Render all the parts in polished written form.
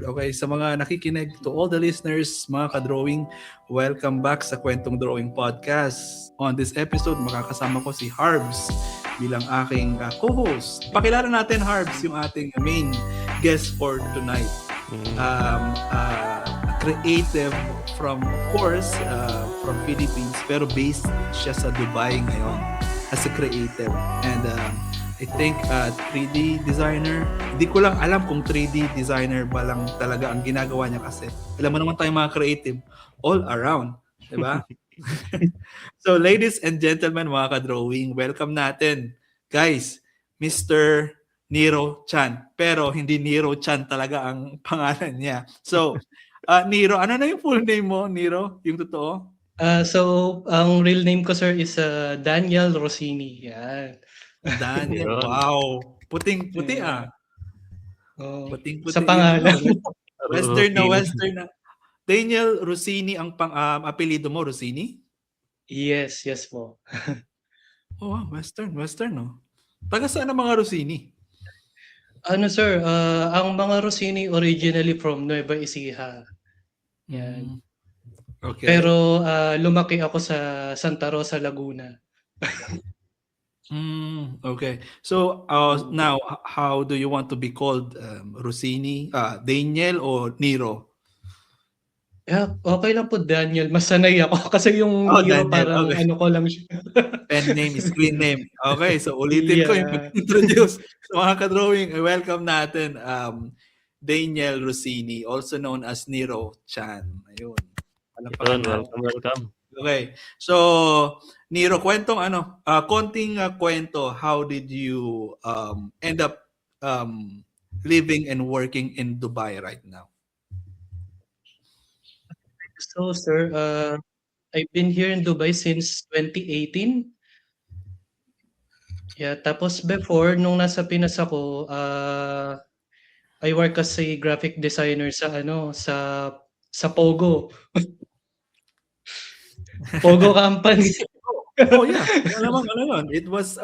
Okay, sa mga nakikinig, to all the listeners, mga ka-drawing, welcome back sa Kwentong Drawing Podcast. On this episode, makakasama ko si Harbs bilang aking co-host. Pakilala natin, Harbs, yung ating main guest for tonight. Creative from, of course, from Philippines, pero based siya sa Dubai ngayon as a creative. And I think 3D designer. Hindi ko lang alam kung 3D designer ba lang talaga ang ginagawa niya kasi alam mo naman tayong mga creative all around. Diba? So ladies and gentlemen, mga ka-drawing, welcome natin. Guys, Mr. Nero Chan. Pero hindi Nero Chan talaga ang pangalan niya. So, Nero, ano na yung full name mo, Nero? Yung totoo? Ang real name ko, sir, is Daniel Rossini. Yan. Daniel. Wow. Puting-puti Yeah. Puting-puti Sa yung pangalan. Western na. Daniel Rossini ang apelyido mo, Rossini? Yes po. Oh, wow, Western, no? Taga saan ang mga Rossini? Sir, ang mga Rossini originally from Nueva Ecija. Yan. Okay. Pero lumaki ako sa Santa Rosa, Laguna. Okay. So, now, how do you want to be called? Rossini, Daniel, or Nero? Yeah, okay lang po, Daniel. Mas sanay ako kasi yung Nero Daniel, parang okay. ano ko lang siya. Pen name, screen name. Okay, so ulitin ko yung introduce sa mga ka-drawing. Welcome natin Daniel Rossini, also known as Nero Chan. Ayun. Welcome. Okay. So, Nero, konting kwento, how did you end up living and working in Dubai right now? So, sir, I've been here in Dubai since 2018. Yeah, tapos before, nung nasa Pinas ako, I work as a graphic designer sa Pogo. Pogo company. Oh yeah, alam mo, it was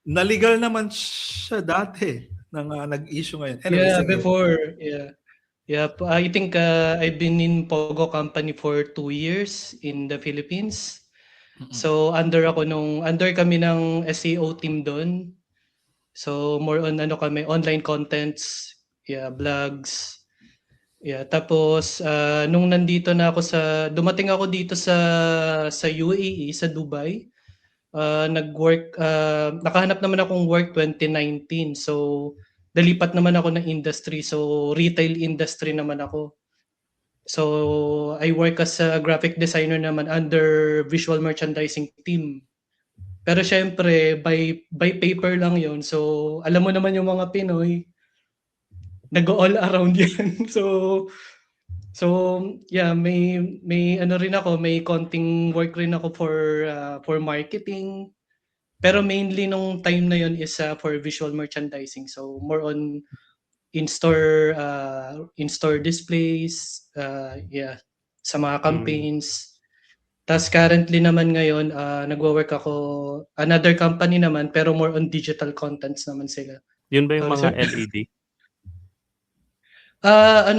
na-legal naman siya dati nang nag-issue ngayon. Anyway, Yeah, sige. before, yeah. Yeah, I think I've been in Pogo company for 2 years in the Philippines. So under kami ng SEO team doon. So more on kami, online contents, yeah, vlogs. Yeah, tapos nung dumating ako dito sa UAE, sa Dubai, nakahanap naman akong work 2019. So dalipat naman ako ng industry. So retail industry naman ako. So I work as a graphic designer naman under visual merchandising team. Pero syempre by paper lang 'yon. So alam mo naman yung mga Pinoy, nag-all around 'yan. So yeah, may rin ako, may konting work rin ako for marketing. Pero mainly nung time na 'yon is for visual merchandising. So more on in-store displays, yeah, sa mga campaigns. Tas currently naman ngayon, nagwo-work ako another company naman pero more on digital contents naman sila. Yun ba yung Sorry, mga sir. LED?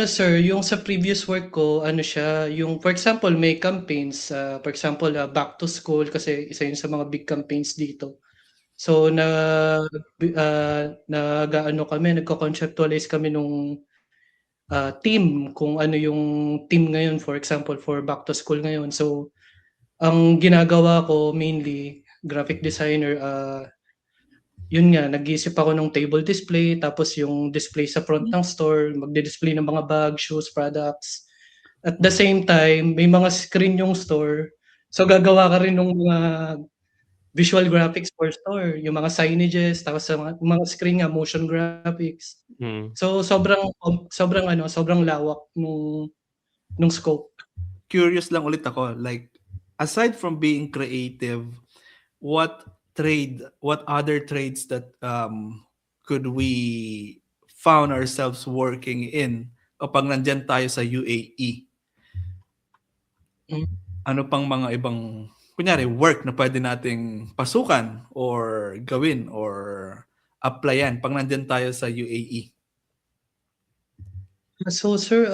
Sir, yung sa previous work ko, siya, yung for example, may campaigns, for example, back to school kasi isa yun sa mga big campaigns dito. So nagko-conceptualize kami nung team kung ano yung team ngayon, for example, for back to school ngayon. So ang ginagawa ko mainly graphic designer, yun nga, nag-iisip ako ng table display, tapos yung display sa front ng store, magdi-display ng mga bag, shoes, products. At the same time, may mga screen yung store. So gagawa ka rin ng mga visual graphics for store, yung mga signages, tapos sa mga screen nga, motion graphics. So sobrang lawak nung scope. Curious lang ulit ako, like aside from being creative, what other trades that could we found ourselves working in kapag nandyan tayo sa UAE? Ano pang mga ibang, kunyari, work na pwede nating pasukan or gawin or applyan pag nandyan tayo sa UAE? So sir,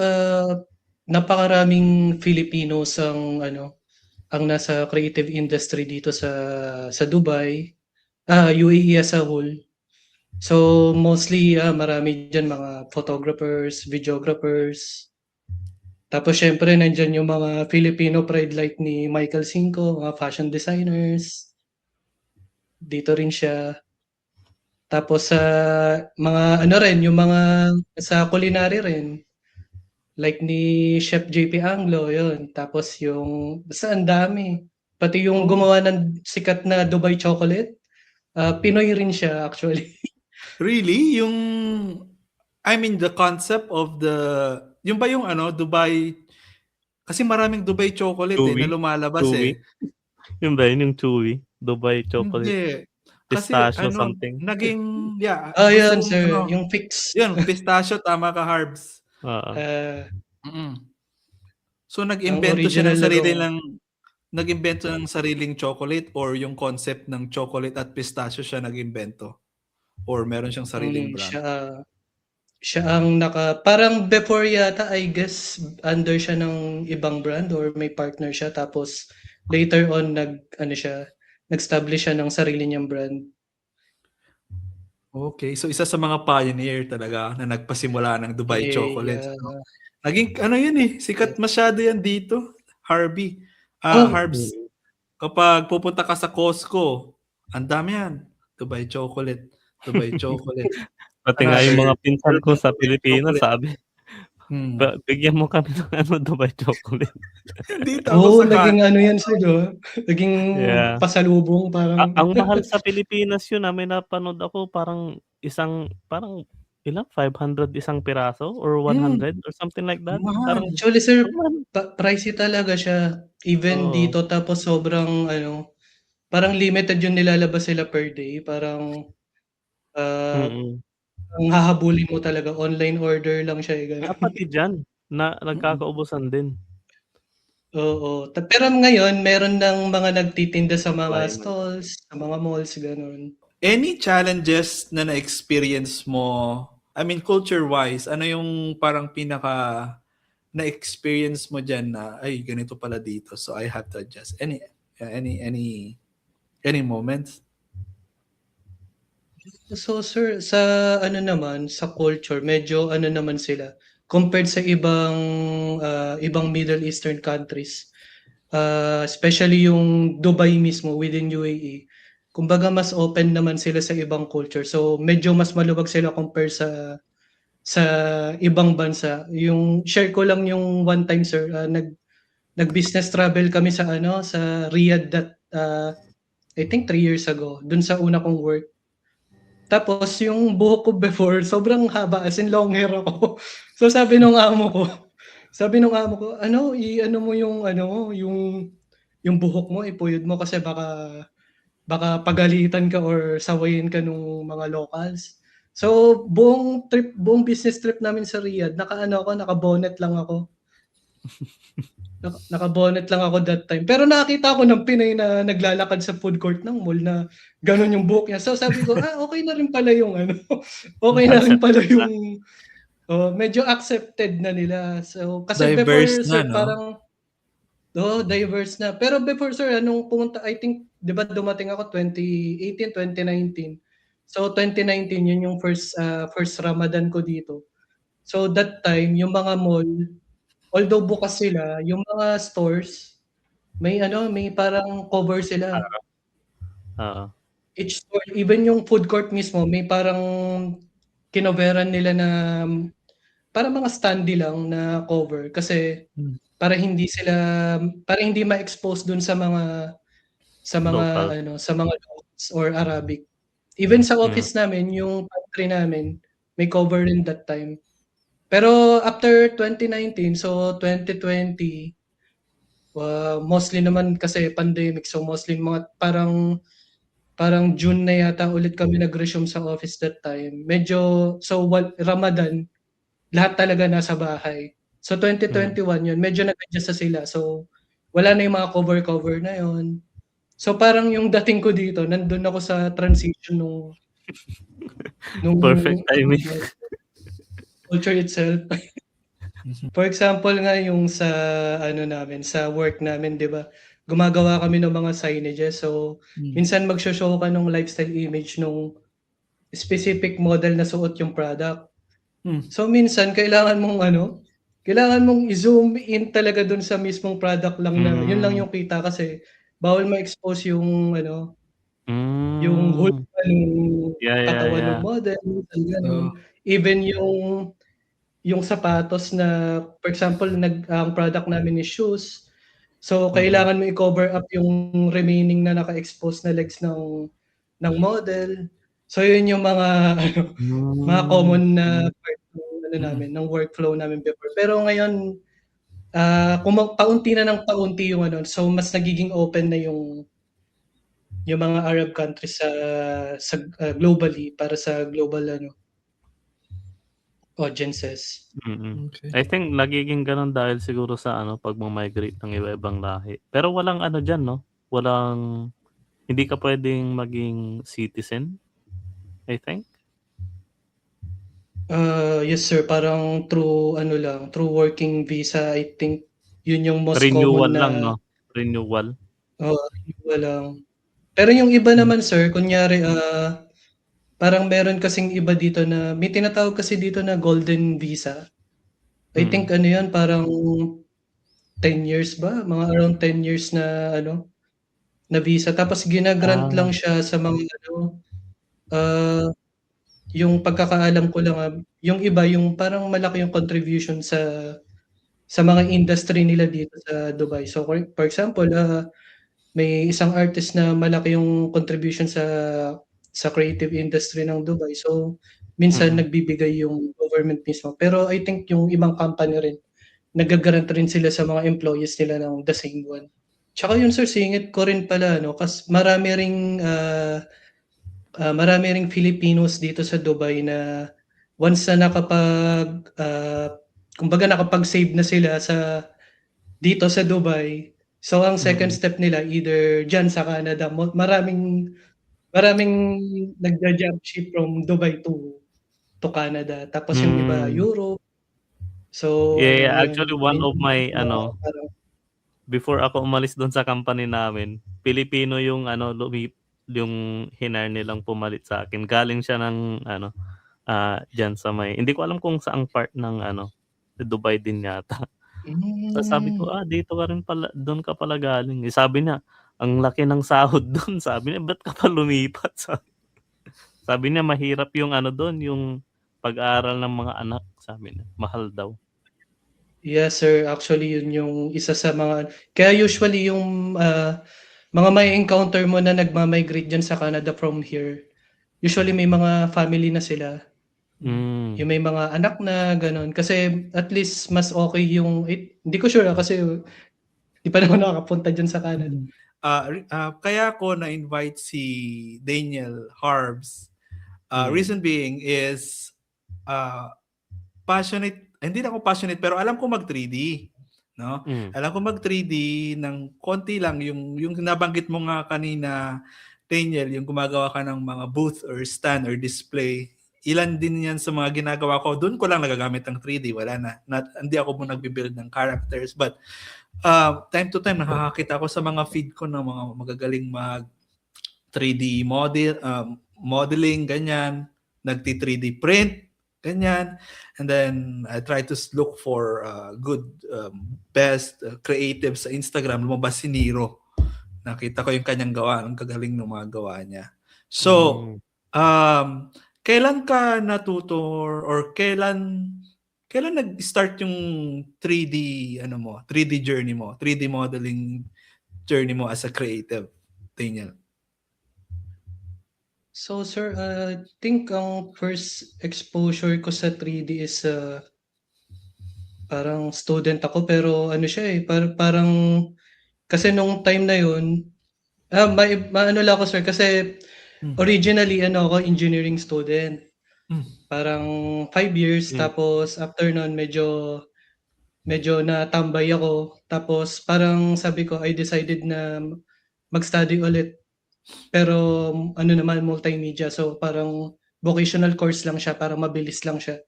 napakaraming Filipinos ang nasa creative industry dito sa Dubai, UAE as a whole. So mostly, marami diyan mga photographers, videographers. Tapos siyempre nandiyan yung mga Filipino pride like ni Michael Cinco, mga fashion designers. Dito rin siya. Tapos sa mga ano rin, yung mga sa culinary rin. Like ni Chef JP Anglo, yun. Tapos yung, basta ang dami. Pati yung gumawa ng sikat na Dubai chocolate, Pinoy rin siya actually. Really? I mean, the concept of yung ba yung Dubai, kasi maraming Dubai chocolate na Chewy? lumalabas Chewy? Yun ba yun, yung chewy? Dubai chocolate? Hindi. Kasi Pistachio something? naging, Yun gustong, sir, yung fix. yun, pistachio, tama ka, Harbs. Oo. So, Ang nag-imbento siya original na nag-imbento ng sariling chocolate, or yung concept ng chocolate at pistachio siya nag-imbento? Or meron siyang sariling brand? siya ang parang before yata, I guess, under siya ng ibang brand or may partner siya. Tapos later on, nag-establish siya ng sarili niyang brand. Okay, so isa sa mga pioneer talaga na nagpasimula ng Dubai chocolate. Yeah. No? Naging yun sikat masyado yan dito, Harvey. Harbs, kapag pupunta ka sa Costco, ang dami yan. Dubai chocolate. Dubai chocolate. Pati nga yung mga pinsan ko sa Pilipinas, sabi, bigyan mo kami ng Dubai chocolate. Naging yan sila. Naging pasalubong. Parang ang mahal sa Pilipinas yun, may napanood ako, parang ilang 500 isang piraso or 100 or something like that. Actually sir, pricey talaga siya. Even dito, tapos sobrang parang limited yung nilalabas sila per day. Parang ang hahabulin mo talaga, online order lang siya. Pati dyan, nagkakaubusan din. Oo. Pero ngayon, meron ng mga nagtitinda sa mga stalls, sa mga malls, ganun. Any challenges na na-experience mo, I mean, culture-wise, ano yung parang pinaka na-experience mo dyan na, ay, ganito pala dito, so I have to adjust? Any moments? So sir, sa sa culture, medyo naman sila compared sa ibang Middle Eastern countries. Especially yung Dubai mismo within UAE. Kumbaga mas open naman sila sa ibang culture. So medyo mas maluwag sila compare sa ibang bansa. Yung share ko lang yung one time sir, nag-business travel kami sa sa Riyadh I think 3 years ago, dun sa una kong work. Tapos yung buhok ko before, sobrang haba, as in long hair ako. So sabi nung amo ko, i-ano mo yung buhok mo, ipuyod mo kasi baka pagalitan ka or sawayin ka nung mga locals. So buong business trip namin sa Riyadh, naka-bonnet lang ako. Naka-bonnet lang ako that time. Pero nakita ko ng Pinay na naglalakad sa food court ng mall na ganun yung buhok niya. So sabi ko, okay na rin pala yung okay na rin pala yung medyo accepted na nila. So kasi diverse before na, sir, parang diverse na. Pero before sir, anong pumunta, I think, 'di ba dumating ako 2018, 2019. So 2019 yun yung first Ramadan ko dito. So that time, yung mga mall, although bukas sila, yung mga stores, may parang cover sila. Each store, even yung food court mismo, may parang kinoveran nila na parang mga standee lang na cover kasi para hindi ma-expose dun sa mga locals or Arabic. Even sa office namin, yung pantry namin, may cover rin that time. Pero after 2019, so 2020, mostly naman kasi pandemic, so mostly mga parang June na yata ulit kami nag-resume sa office that time. Medyo, Ramadan, lahat talaga nasa bahay. So 2021 yun, medyo nag-adjust na sila. So wala na yung mga cover na yun. So parang yung dating ko dito, nandun ako sa transition nung perfect timing. Culture itself. For example nga yung sa ano namin, sa work namin, 'di ba? Gumagawa kami ng mga signages. So, Mm. minsan magsho-show ka ng lifestyle image nung specific model na suot yung product. Mm. So, minsan kailangan mong i-zoom in talaga dun sa mismong product lang na yun lang Hmm. yung kita kasi bawal ma-expose yung yung Hmm. hulga nung Yeah, yeah, katawan yeah. ng model, minsan gano'n. Oo. Even yung sapatos na for example ang product namin is shoes, so Mm. kailangan mo i-cover up yung remaining na naka-expose na legs ng model. So yun yung mga mga Hmm. common na part Mm. ng workflow namin before. Pero ngayon, paunti na ng paunti yung so mas nagiging open na yung mga Arab countries globally para sa global audiences. Okay. I think nagiging gano'n dahil siguro sa pagma-migrate ng iba-ibang lahi. Pero walang diyan 'no, hindi ka puwedeng maging citizen, I think? Yes sir, parang through working visa, I think yun yung most Renewal common lang na 'no? Renewal? renewal lang. Pero yung iba Mm. naman sir, kunyari parang meron kasing iba dito na may tinatawag kasi dito na golden visa. I think Mm. yun parang 10 years ba? Mga around 10 years na visa tapos gina-grant Ah. lang siya sa mga ah, yung pagkakaalam ko lang, yung iba yung parang malaki yung contribution sa mga industry nila dito sa Dubai. So for example, may isang artist na malaki yung contribution sa creative industry ng Dubai. So minsan Mm. nagbibigay yung government mismo. Pero I think yung ibang company rin nagga-grant rin sila sa mga employees nila ng the same one. Tsaka yun sir, singit ko rin pala marami ring Filipinos dito sa Dubai na once na kumbaga nakapag-save na sila dito sa Dubai, so ang second Mm. step nila either diyan sa Canada. Maraming nagja-jump ship from Dubai to Canada, tapos yung iba Hmm. Europe. So Yeah, yeah. yun, Actually, one of my parang before ako umalis dun sa company namin, Pilipino yung yung hinire nilang pumalit sa'kin. Galing siya ng diyan sa hindi ko alam kung saang part ng Dubai din yata. Tapos sabi ko, hmm. dito ka rin pala, dun ka pala galing. Eh, sabi niya, ang laki ng sahod dun. Sabi niya, ba't ka pa lumipat? Sabi niya, mahirap yung dun, yung pag-aaral ng mga anak. Sabi niya, mahal daw. Yes sir, actually yun yung isa sa mga kaya usually yung mga mai-encounter mo na nagma-migrate diyan sa Canada from here, usually may mga family na sila. Hmm. Yung may mga anak na gano'n. Kasi at least mas okay hindi ko sure kasi di pa naman nakakapunta diyan sa Canada. Mm. Kaya ko na-invite si Daniel Harbs. Reason being is hindi na ako passionate pero alam ko mag 3D, no? Alam ko mag 3D ng konti lang yung nabanggit mo nga kanina, Daniel, yung gumagawa ka ng mga booth or stand or display. Ilan din yan sa mga ginagawa ko. Doon ko lang nagagamit ng 3D. Wala na. Hindi ako mo nagbi-build ng characters. But time to time, nakakakita ako sa mga feed ko ng mga magagaling mag 3D modeling, ganyan. Nagti-3D print, ganyan. And then I try to look for good, best creative sa Instagram. Lumabas si Nero. Nakita ko yung kanyang gawa, ang kagaling ng mga gawa niya. So, kailan ka natuto or kailan nag-start yung 3D 3D journey mo, 3D modeling journey mo as a creative, Daniel? So sir, I think ang first exposure ko sa 3D is parang student ako pero siya parang kasi nung time na yun, maano lang ako sir kasi originally ako engineering student. Parang 5 years tapos after nun medyo natambay ako. Tapos parang sabi ko I decided na mag-study ulit. Pero naman multimedia. So parang vocational course lang siya, parang mabilis lang siya.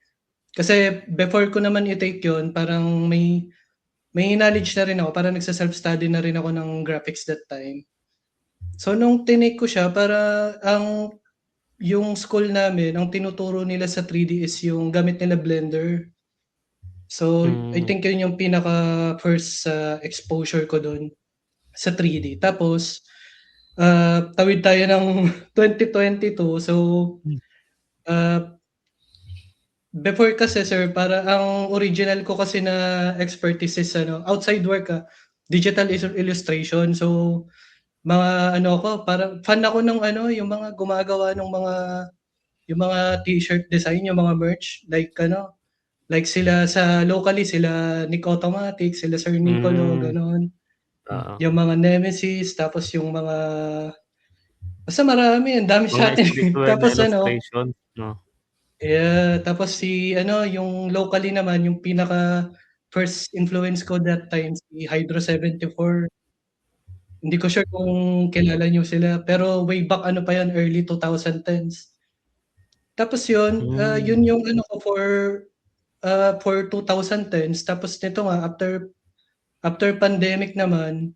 Kasi before ko naman i-take yun, parang may knowledge na rin ako. Parang nagsa-self-study na rin ako ng graphics that time. So, nung tinake ko siya, para yung school namin, ang tinuturo nila sa 3D is yung gamit nila Blender. So, I think yun yung pinaka first exposure ko doon sa 3D. Tapos, tawid tayo ng 2022. So, before kasi sir, para ang original ko kasi na expertise is outside work, digital illustration. So, mga ako, parang fan ako ng yung mga gumagawa ng yung mga t-shirt design, yung mga merch, like sila sa locally, sila Nick Automatic, sila Sir Nicolo, ganon. Yung mga Nemesis, tapos yung mga basta marami, ang dami sa Mga atin. streetwear na Tapos illustration, no? yeah, tapos yung locally naman, yung pinaka first influence ko that time, si Hydro 74. Hindi ko sure kung kilala niyo sila, pero way back pa yan, early 2010s. Tapos yun yung ko for 2010s. Tapos nito nga, after pandemic naman,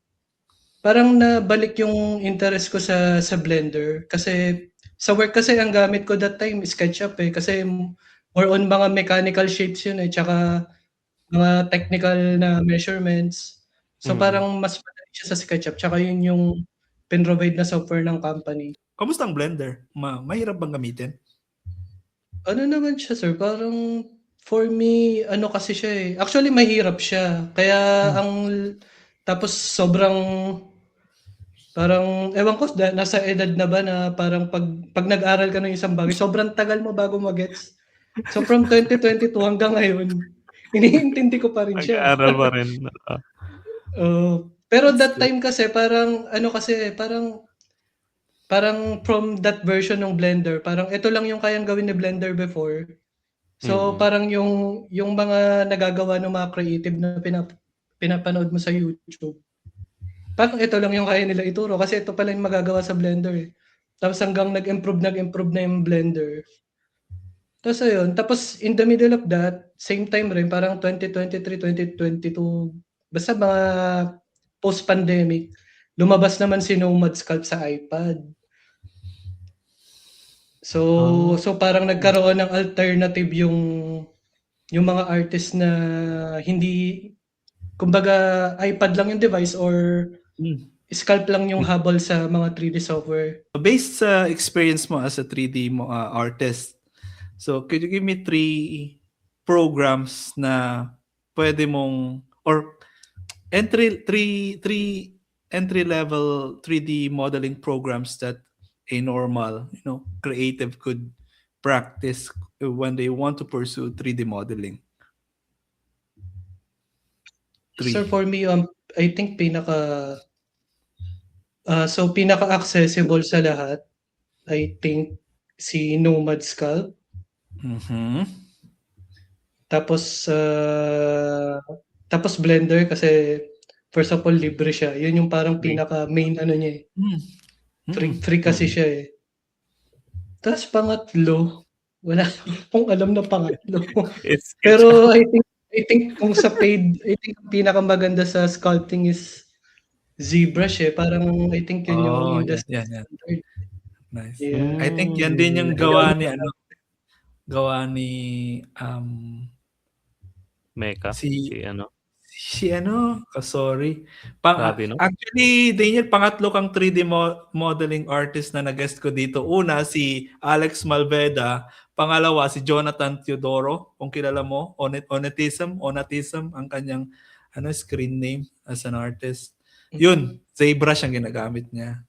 parang nabalik yung interest ko sa Blender. Kasi sa work kasi ang gamit ko that time is SketchUp kasi more on mga mechanical shapes yun tsaka mga technical na measurements. So parang mas madali siya sa SketchUp, tsaka yun yung pin-provide na software ng company. Kamusta ang Blender? Mahirap bang gamitin? Ano naman siya sir, parang for me, kasi siya actually mahirap siya. Kaya tapos sobrang parang, ewan ko, nasa edad na ba na parang pag nag-aral ka ng isang bagay, sobrang tagal mo bago magets. So from 2022 hanggang ngayon, iniintindi ko pa rin siya. Nag-aaral pa rin. Pero that time kasi parang parang from that version ng Blender, parang ito lang yung kayang gawin ni Blender before. So parang yung mga nagagawa ng mga creative na pinapanood mo sa YouTube, parang ito lang yung kaya nila ituro kasi ito pala yung magagawa sa Blender. Tapos hanggang nag-improve na yung Blender. Tapos ayun, tapos in the middle of that, same time rin, parang 2023, 2022, basta mga post-pandemic, lumabas naman si Nomad Sculpt sa iPad. So parang nagkaroon ng alternative yung mga artist na hindi, kumbaga iPad lang yung device or Sculpt lang yung habol sa mga 3D software. Based sa experience mo as a 3D artist, so could you give me 3 programs na pwede mong, or entry level 3D modeling programs that a normal creative could practice when they want to pursue 3D modeling? 3. Sir, for me, I think pinaka-accessible sa lahat, I think si Nomad Sculpt. Tapos Blender kasi first of all libre siya. Yun yung parang pinaka main niya Free kasi siya Tapos pangatlo, wala akong alam na pangatlo. Pero I think kung sa paid, I think ang pinakamaganda sa sculpting is ZBrush Parang I think yun yung industry standard. Nice. Yeah. I think yan din yung gawa ni Mecca. Sorry. Actually, Daniel, pangatlo kang 3D modeling artist na nag-guest ko dito. Una, si Alex Malveda. Pangalawa, si Jonathan Teodoro. Kung kilala mo, Onatism, ang kanyang screen name as an artist. Yun, ZBrush ang ginagamit niya.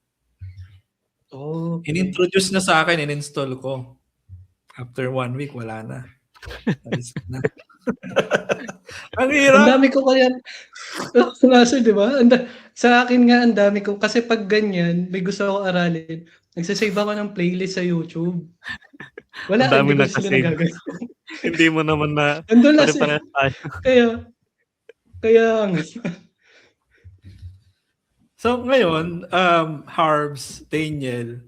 Okay. In-introduce na sa akin, in-install ko. After 1 week, wala na. Ang hirap. Ang dami ko kaya, di ba? Sa akin nga, ang dami ko. Kasi pag ganyan, may gusto ako aralin, nagsasave ako ng playlist sa YouTube. Wala, hindi ko sila nagagawin. Hindi mo naman na Kaya So ngayon, Harbs, Daniel,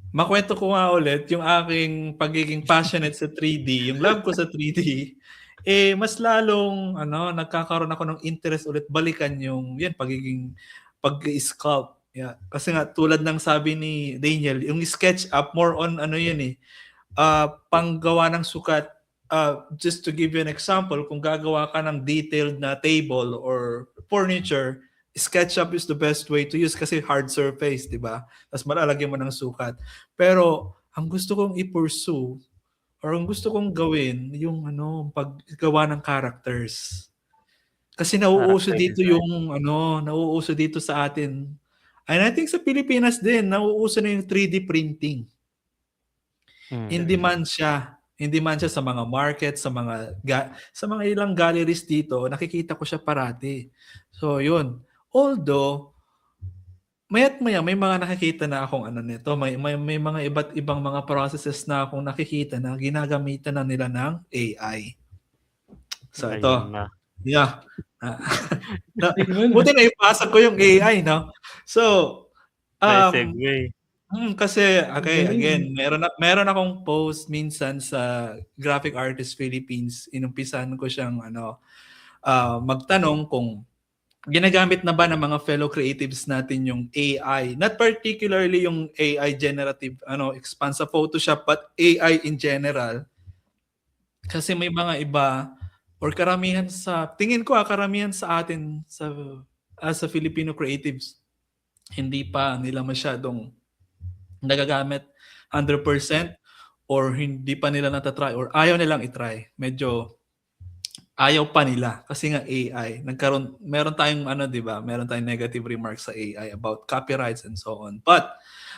makwento ko nga ulit yung aking pagiging passionate sa 3D, yung love ko sa 3D, mas lalong nagkakaroon ako ng interest ulit balikan yung yan pagiging pag-sculpt. Yeah. Kasi nga tulad ng sabi ni Daniel, yung SketchUp more on yun panggawa ng sukat. Just to give you an example, kung gagawa ka ng detailed na table or furniture, SketchUp is the best way to use kasi hard surface, di ba? Tapos malalagyan mo ng sukat. Pero ang gusto kong i-pursue or ang gusto kong gawin yung paggawa ng characters. Kasi nauuso Character dito design. yung nauuso dito sa atin. And I think sa Pilipinas din, nauuso na yung 3D printing. Hindi man siya sa mga market, sa mga ilang galleries dito, nakikita ko siya parati. So, yun. Although, maya't maya, may mga nakikita na akong nito. May mga iba't ibang mga processes na akong nakikita na ginagamitan na nila ng AI. So, ito. Ayun na. Yeah. Buti na ipasok ko yung AI, no? So, May segue. kasi again, meron akong post minsan sa Graphic Artists Philippines. Inumpisan ko siyang magtanong kung ginagamit na ba ng mga fellow creatives natin yung AI, not particularly yung AI generative expand sa Photoshop, but AI in general. Kasi may mga iba or karamihan sa atin sa Filipino creatives, hindi pa nila masyadong nagagamit 100% or hindi pa nila natatry or ayaw nilang itry. Medyo ayaw pa nila kasi nga AI. Meron tayong di ba? Meron tayong negative remarks sa AI about copyrights and so on. But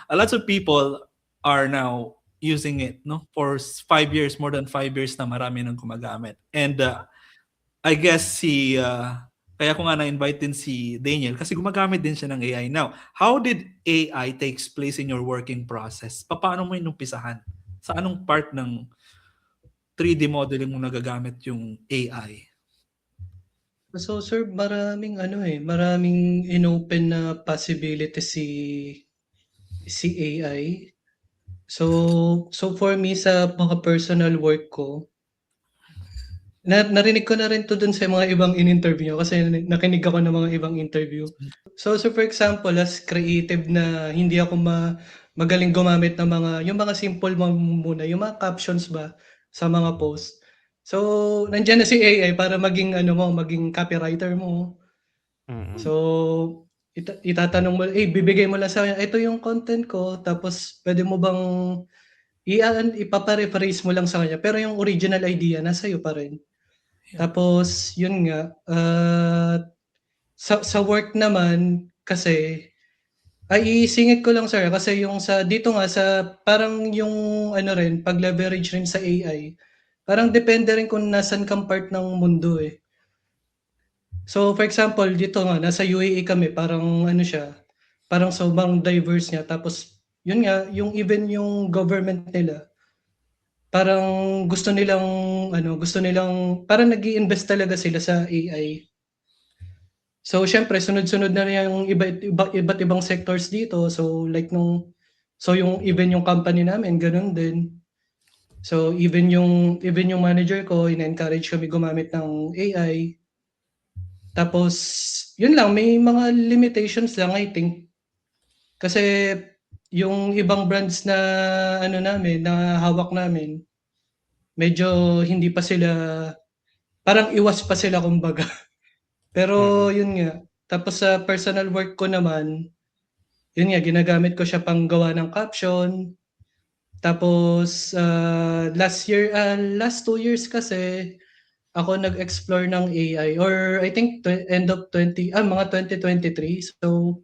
a lot of people are now using it, no? For 5 years, more than 5 years na marami nang gumagamit. And I guess kaya ko nga na-invite din si Daniel kasi gumagamit din siya ng AI. Now, how did AI takes place in your working process? Paano mo inumpisahan? Sa anong part ng 3D modeling mo nagagamit yung AI? So sir, maraming inopen na possibility si AI. So for me sa mga personal work ko, narinig ko na rin to dun sa mga ibang in-interview kasi nakinig ako ng mga ibang interview. So for example, as creative na hindi ako magaling gumamit ng yung mga simple muna, yung mga captions ba sa mga post. So nandiyan na si AI para maging maging copywriter mo. So itatanong mo, bibigay mo lang sa akin, ito yung content ko, tapos pwede mo bang ipaparaphrase mo lang sa kanya, pero yung original idea nasa iyo pa rin. Tapos, yun nga, sa work naman, kasi, isingit ko lang sir, kasi yung dito nga, parang yung pag-leverage rin sa AI, parang depende rin kung nasan kang part ng mundo eh. So, for example, dito nga, nasa UAE kami, parang parang sobrang diverse niya, tapos, yun nga, even yung government nila, parang gusto nilang parang nag-i-invest talaga sila sa AI. So syempre sunod-sunod na yung iba't ibang sectors dito. So like yung even yung company namin ganun din. So even yung manager ko ina-encourage kami gumamit ng AI. Tapos yun lang, may mga limitations lang I think. Kasi yung ibang brands na namin, na hawak namin, medyo hindi pa sila, parang iwas pa sila kumbaga. Pero yun nga, tapos sa personal work ko naman, yun nga, ginagamit ko siya pang gawa ng caption. Tapos last 2 years kasi, ako nag-explore ng AI or I think end of mga 2023. So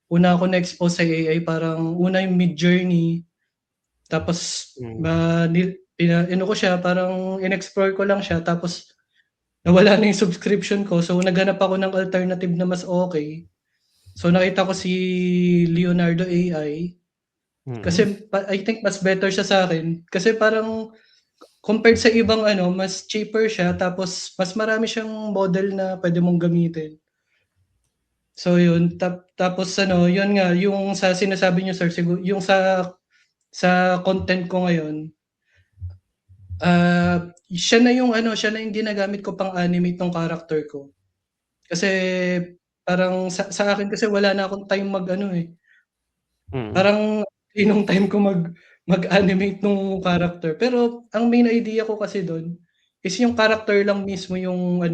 una ako na-expose sa AI, parang una yung Midjourney. Tapos ko siya, parang in-explore ko lang siya, tapos nawala na yung subscription ko. So naghanap ako ng alternative na mas okay. So nakita ko si Leonardo AI. Kasi I think mas better siya sa akin. Kasi parang compared sa ibang mas cheaper siya, tapos mas marami siyang model na pwede mong gamitin. So yun, tapos yun nga, yung sa sinasabi niyo sir, siguro yung sa sa content ko ngayon, siya na yung ginagamit ko pang-animate ng character ko. Kasi parang sa akin kasi wala na akong time parang nung time ko mag-animate nung character. Pero ang main idea ko kasi dun is yung character lang mismo yung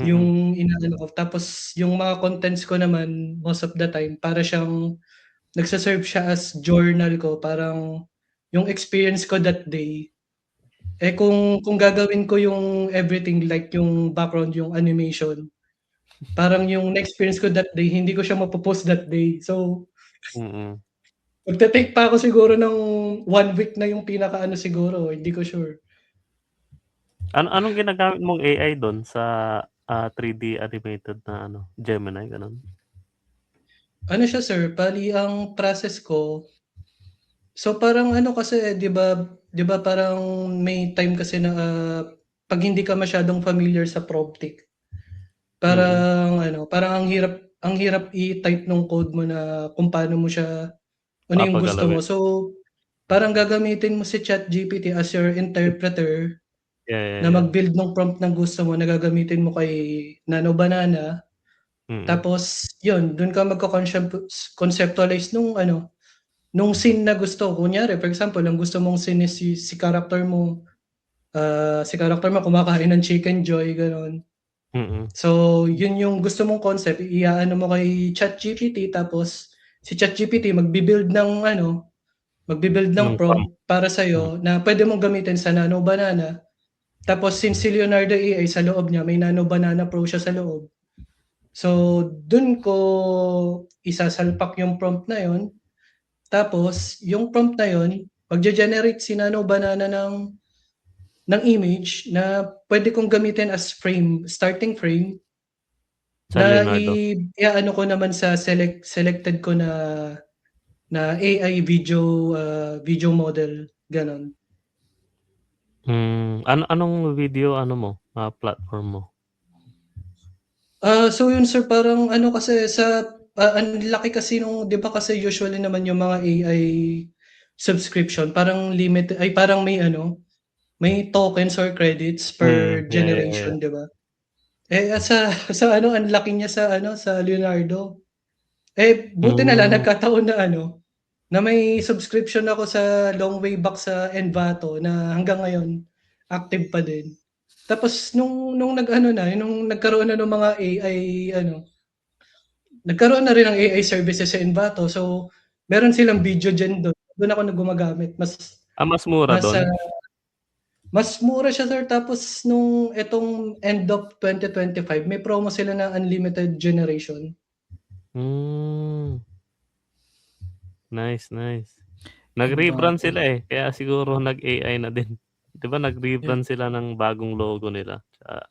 yung inaano ko. Tapos yung mga contents ko naman most of the time para siyang nagse-serve siya as journal ko, parang yung experience ko that day. Kung gagawin ko yung everything like yung background, yung animation, parang yung na-experience ko that day hindi ko siya mapo-post that day. So, Mm. magte-take pa ako siguro ng 1 week na yung pinakaano siguro, hindi ko sure. Anong ginagamit mong AI do'n sa 3D animated na Gemini, gano'n? Ano siya sir, bale ang process ko, so parang kasi 'di ba parang may time kasi na, 'pag hindi ka masyadong familiar sa prompting, parang ang hirap i-type nung code mo na kung paano mo siya ano yung gusto mo. Papagalawin. So, parang gagamitin mo si ChatGPT as your interpreter na Yeah. mag-build ng prompt ng gusto mo na gagamitin mo kay Nano Banana. Mm. Tapos yun, dun ka conceptualize nung scene na gusto. Kunyari, for example, ang gusto mong scene is si character mo, kumakain ng Chicken Joy, gano'n. Mm. So, yun yung gusto mong concept, iaano mo kay ChatGPT, tapos si ChatGPT magbi-build ng Ng prompt. prompt para sa'yo na pwede mong gamitin sa Nano Banana. Tapos since si Leonardo AI sa loob niya, may Nano Banana Pro siya sa loob. So, dun ko isasalpak yung prompt na yun. Tapos, yung prompt na yun, magge-generate si Nano Banana ng image na pwede kong gamitin as starting frame Sa na Leonardo. iaano ko naman sa selected ko na AI video model, gano'n. Anong video mo, platform mo? So yun sir, parang kasi ang laki kasi 'di ba kasi usually naman yung mga AI subscription parang parang may tokens or credits per Yeah. generation, 'di ba? Sa ang laki niya sa Leonardo. Buti na lang nagkataon na may subscription ako sa long way back sa Envato na hanggang ngayon active pa din. Tapos nung nagkaroon na ng mga AI nagkaroon na rin ng AI services sa Envato. So, meron silang video gen do'n. Do'n ako gumagamit. Mas mura Mas, do'n? mas mura siya sir, tapos nung etong end of 2025 may promo sila na unlimited generation. Nice. Nag-rebrand sila kaya siguro nag-AI na din. 'Di ba nag-rebrand sila ng bagong logo nila tsaka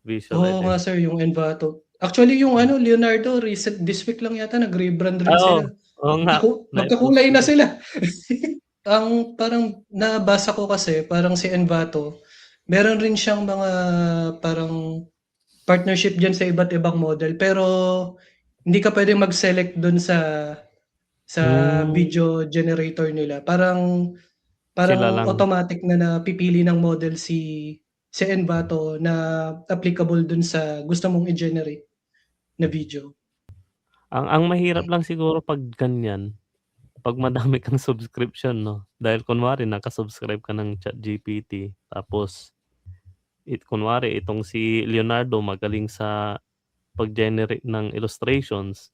visual Oo nga identity. sir, yung Envato. Actually yung Leonardo this week lang yata nag-rebrand rin Oo, sila. oo nga, nai-post Magkakulay ko na din. sila. Ang parang nabasa ko kasi parang si Envato, meron rin siyang mga parang partnership diyan sa iba't ibang model, pero hindi ka puwedeng mag-select dun sa video generator nila. Parang Sila lang. automatic na napipili ng model si Envato na applicable dun sa gusto mong i-generate na video. Ang mahirap lang siguro 'pag ganyan, 'pag madami kang subscription 'no, dahil kunwari naka-subscribe ka ng ChatGPT tapos kunwari itong si Leonardo magaling sa pag-generate ng illustrations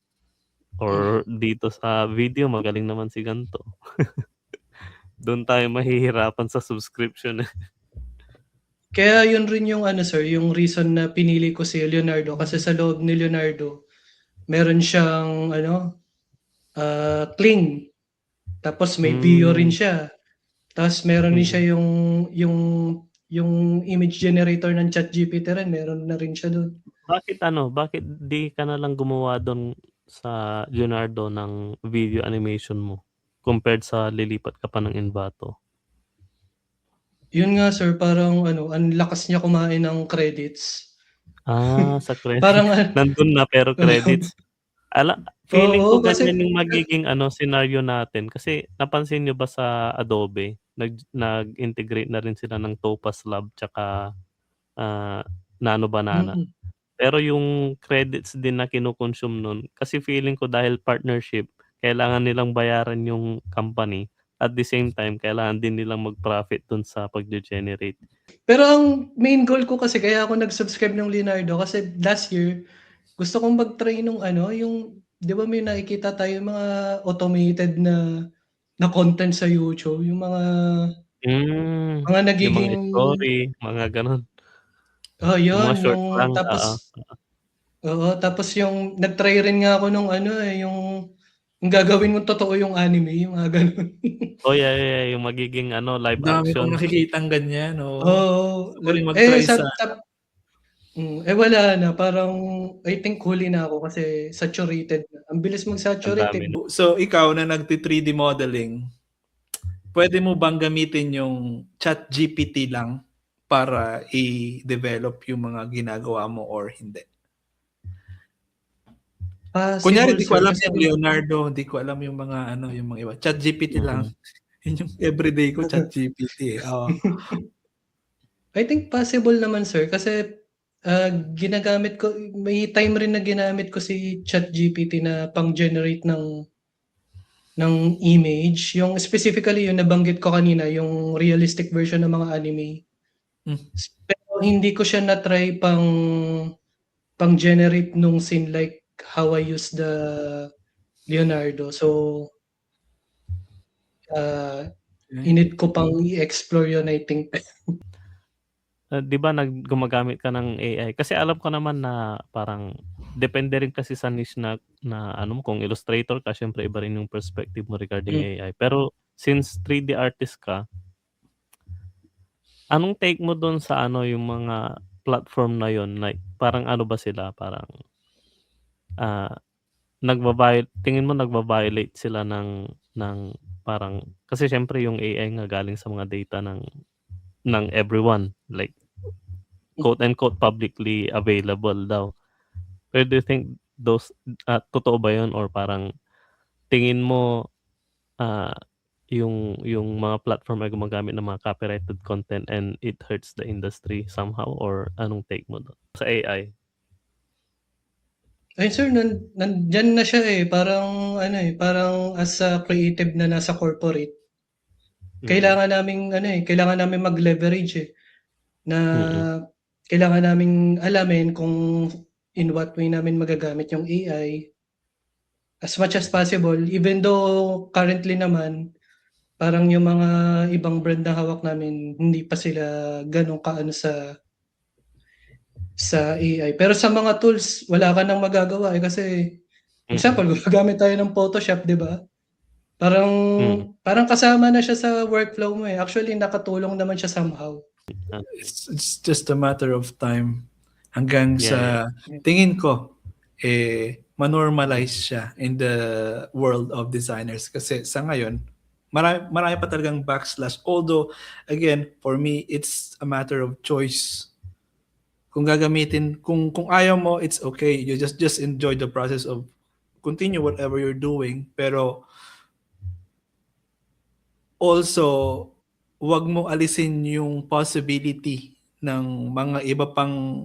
or dito sa video magaling naman si gan'to. Dun tayo mahihirapan sa subscription. Kaya yun rin yung sir, yung reason na pinili ko si Leonardo kasi sa loob ni Leonardo meron siyang cling, tapos may Veo rin siya. Tapos meron din siya yung image generator ng ChatGPT rin, meron na rin siya dun. Bakit di ka na lang gumawa dun sa Leonardo ng video animation mo compared sa lilipat ka pa ng Envato? Yun nga sir, parang ang lakas niya kumain ng credits. Sa credit Parang nandun na pero credits. Feeling Oo, ko kasi ganyan yung magiging senaryo natin kasi napansin niyo ba sa Adobe nag-integrate na rin sila ng Topaz Lab tsaka, Nano Banana. mm. Pero yung credits din na kino-consume nun kasi feeling ko dahil partnership kailangan nilang bayaran yung company at the same time kailangan din nilang mag-profit dun sa pagge-generate. Pero ang main goal ko kasi kaya ako nag-subscribe ng Leonardo kasi last year gusto kong mag-try nung yung 'di ba may nakikita tayo mga automated na content sa YouTube, yung mga Yung nagiging mga story, mga gano'n, yung yun mga shorts lang, yung oo. tapos yung nag-try rin nga ako nung yung gagawin mong totoo yung anime, yung mga gano'n. Oh, yeah, yeah, yeah, yung magiging live Ang dami kong action. nakikitang ganyan, oo. Oo, Gusto ko rin mag-try sa wala na parang I think huli na ako kasi saturated na. Ang bilis Ang mag-saturate, dami eh. na. So ikaw na nagti-3D modeling, pwede mo bang gamitin yung ChatGPT lang para i-develop yung mga ginagawa mo or hindi? Kunyari Possible, di ko sir, alam kasi yung Leonardo, di ko alam yung mga yung mga iba. ChatGPT lang. Yun yung everyday ko ChatGPT, eh. Oo. I think possible naman, sir, kasi, ginagamit ko may time rin na ginamit ko si ChatGPT na pang-generate ng image, yung specifically yung nabanggit ko kanina, yung realistic version ng mga anime. Hmm. Pero hindi ko siya na-try pang-generate nung scene like how I use the Leonardo. So, i-need ko pang i-explore yun, I think. 'Di ba gumagamit ka ng AI? Kasi alam ko naman na parang depende rin kasi sa niche na mo kung illustrator ka siyempre iba rin yung perspective mo regarding Hmm. AI. Pero since 3D artist ka, anong take mo dun sa yung mga platform na yun? Like parang ba sila, parang, ah, tingin mo nagva-violate sila ng parang kasi siyempre yung AI nga galing sa mga data ng everyone, like quote unquote publicly available daw. Pero do you think totoo ba yun or parang tingin mo, ah, yung mga platform ay gumagamit ng mga copyrighted content and it hurts the industry somehow or anong take mo dun sa AI? Ay sir, nandiyan na siya, eh, parang as a creative na nasa corporate, Mm, kailangan naming mag-leverage, eh, na mm, kailangan naming alamin kung in what way namin magagamit yung AI as much as possible. Even though currently naman, parang yung mga ibang brand na hawak namin hindi pa sila gano'n kaano sa AI. Pero sa mga tools wala ka ng magagawa, eh, kasi mm, example gumagamit tayo ng Photoshop, 'di ba? Parang mm. parang kasama na siya sa workflow mo, eh. Actually nakatulong naman siya somehow. It's just a matter of time hanggang Yeah, yeah. sa tingin ko ma-normalize siya in the world of designers kasi sa ngayon marami pa talagang backslash, although again for me it's a matter of choice. Kung gagamitin, kung ayaw mo, it's okay, you just enjoy the process of continue whatever you're doing, pero also wag mo alisin yung possibility ng mga iba pang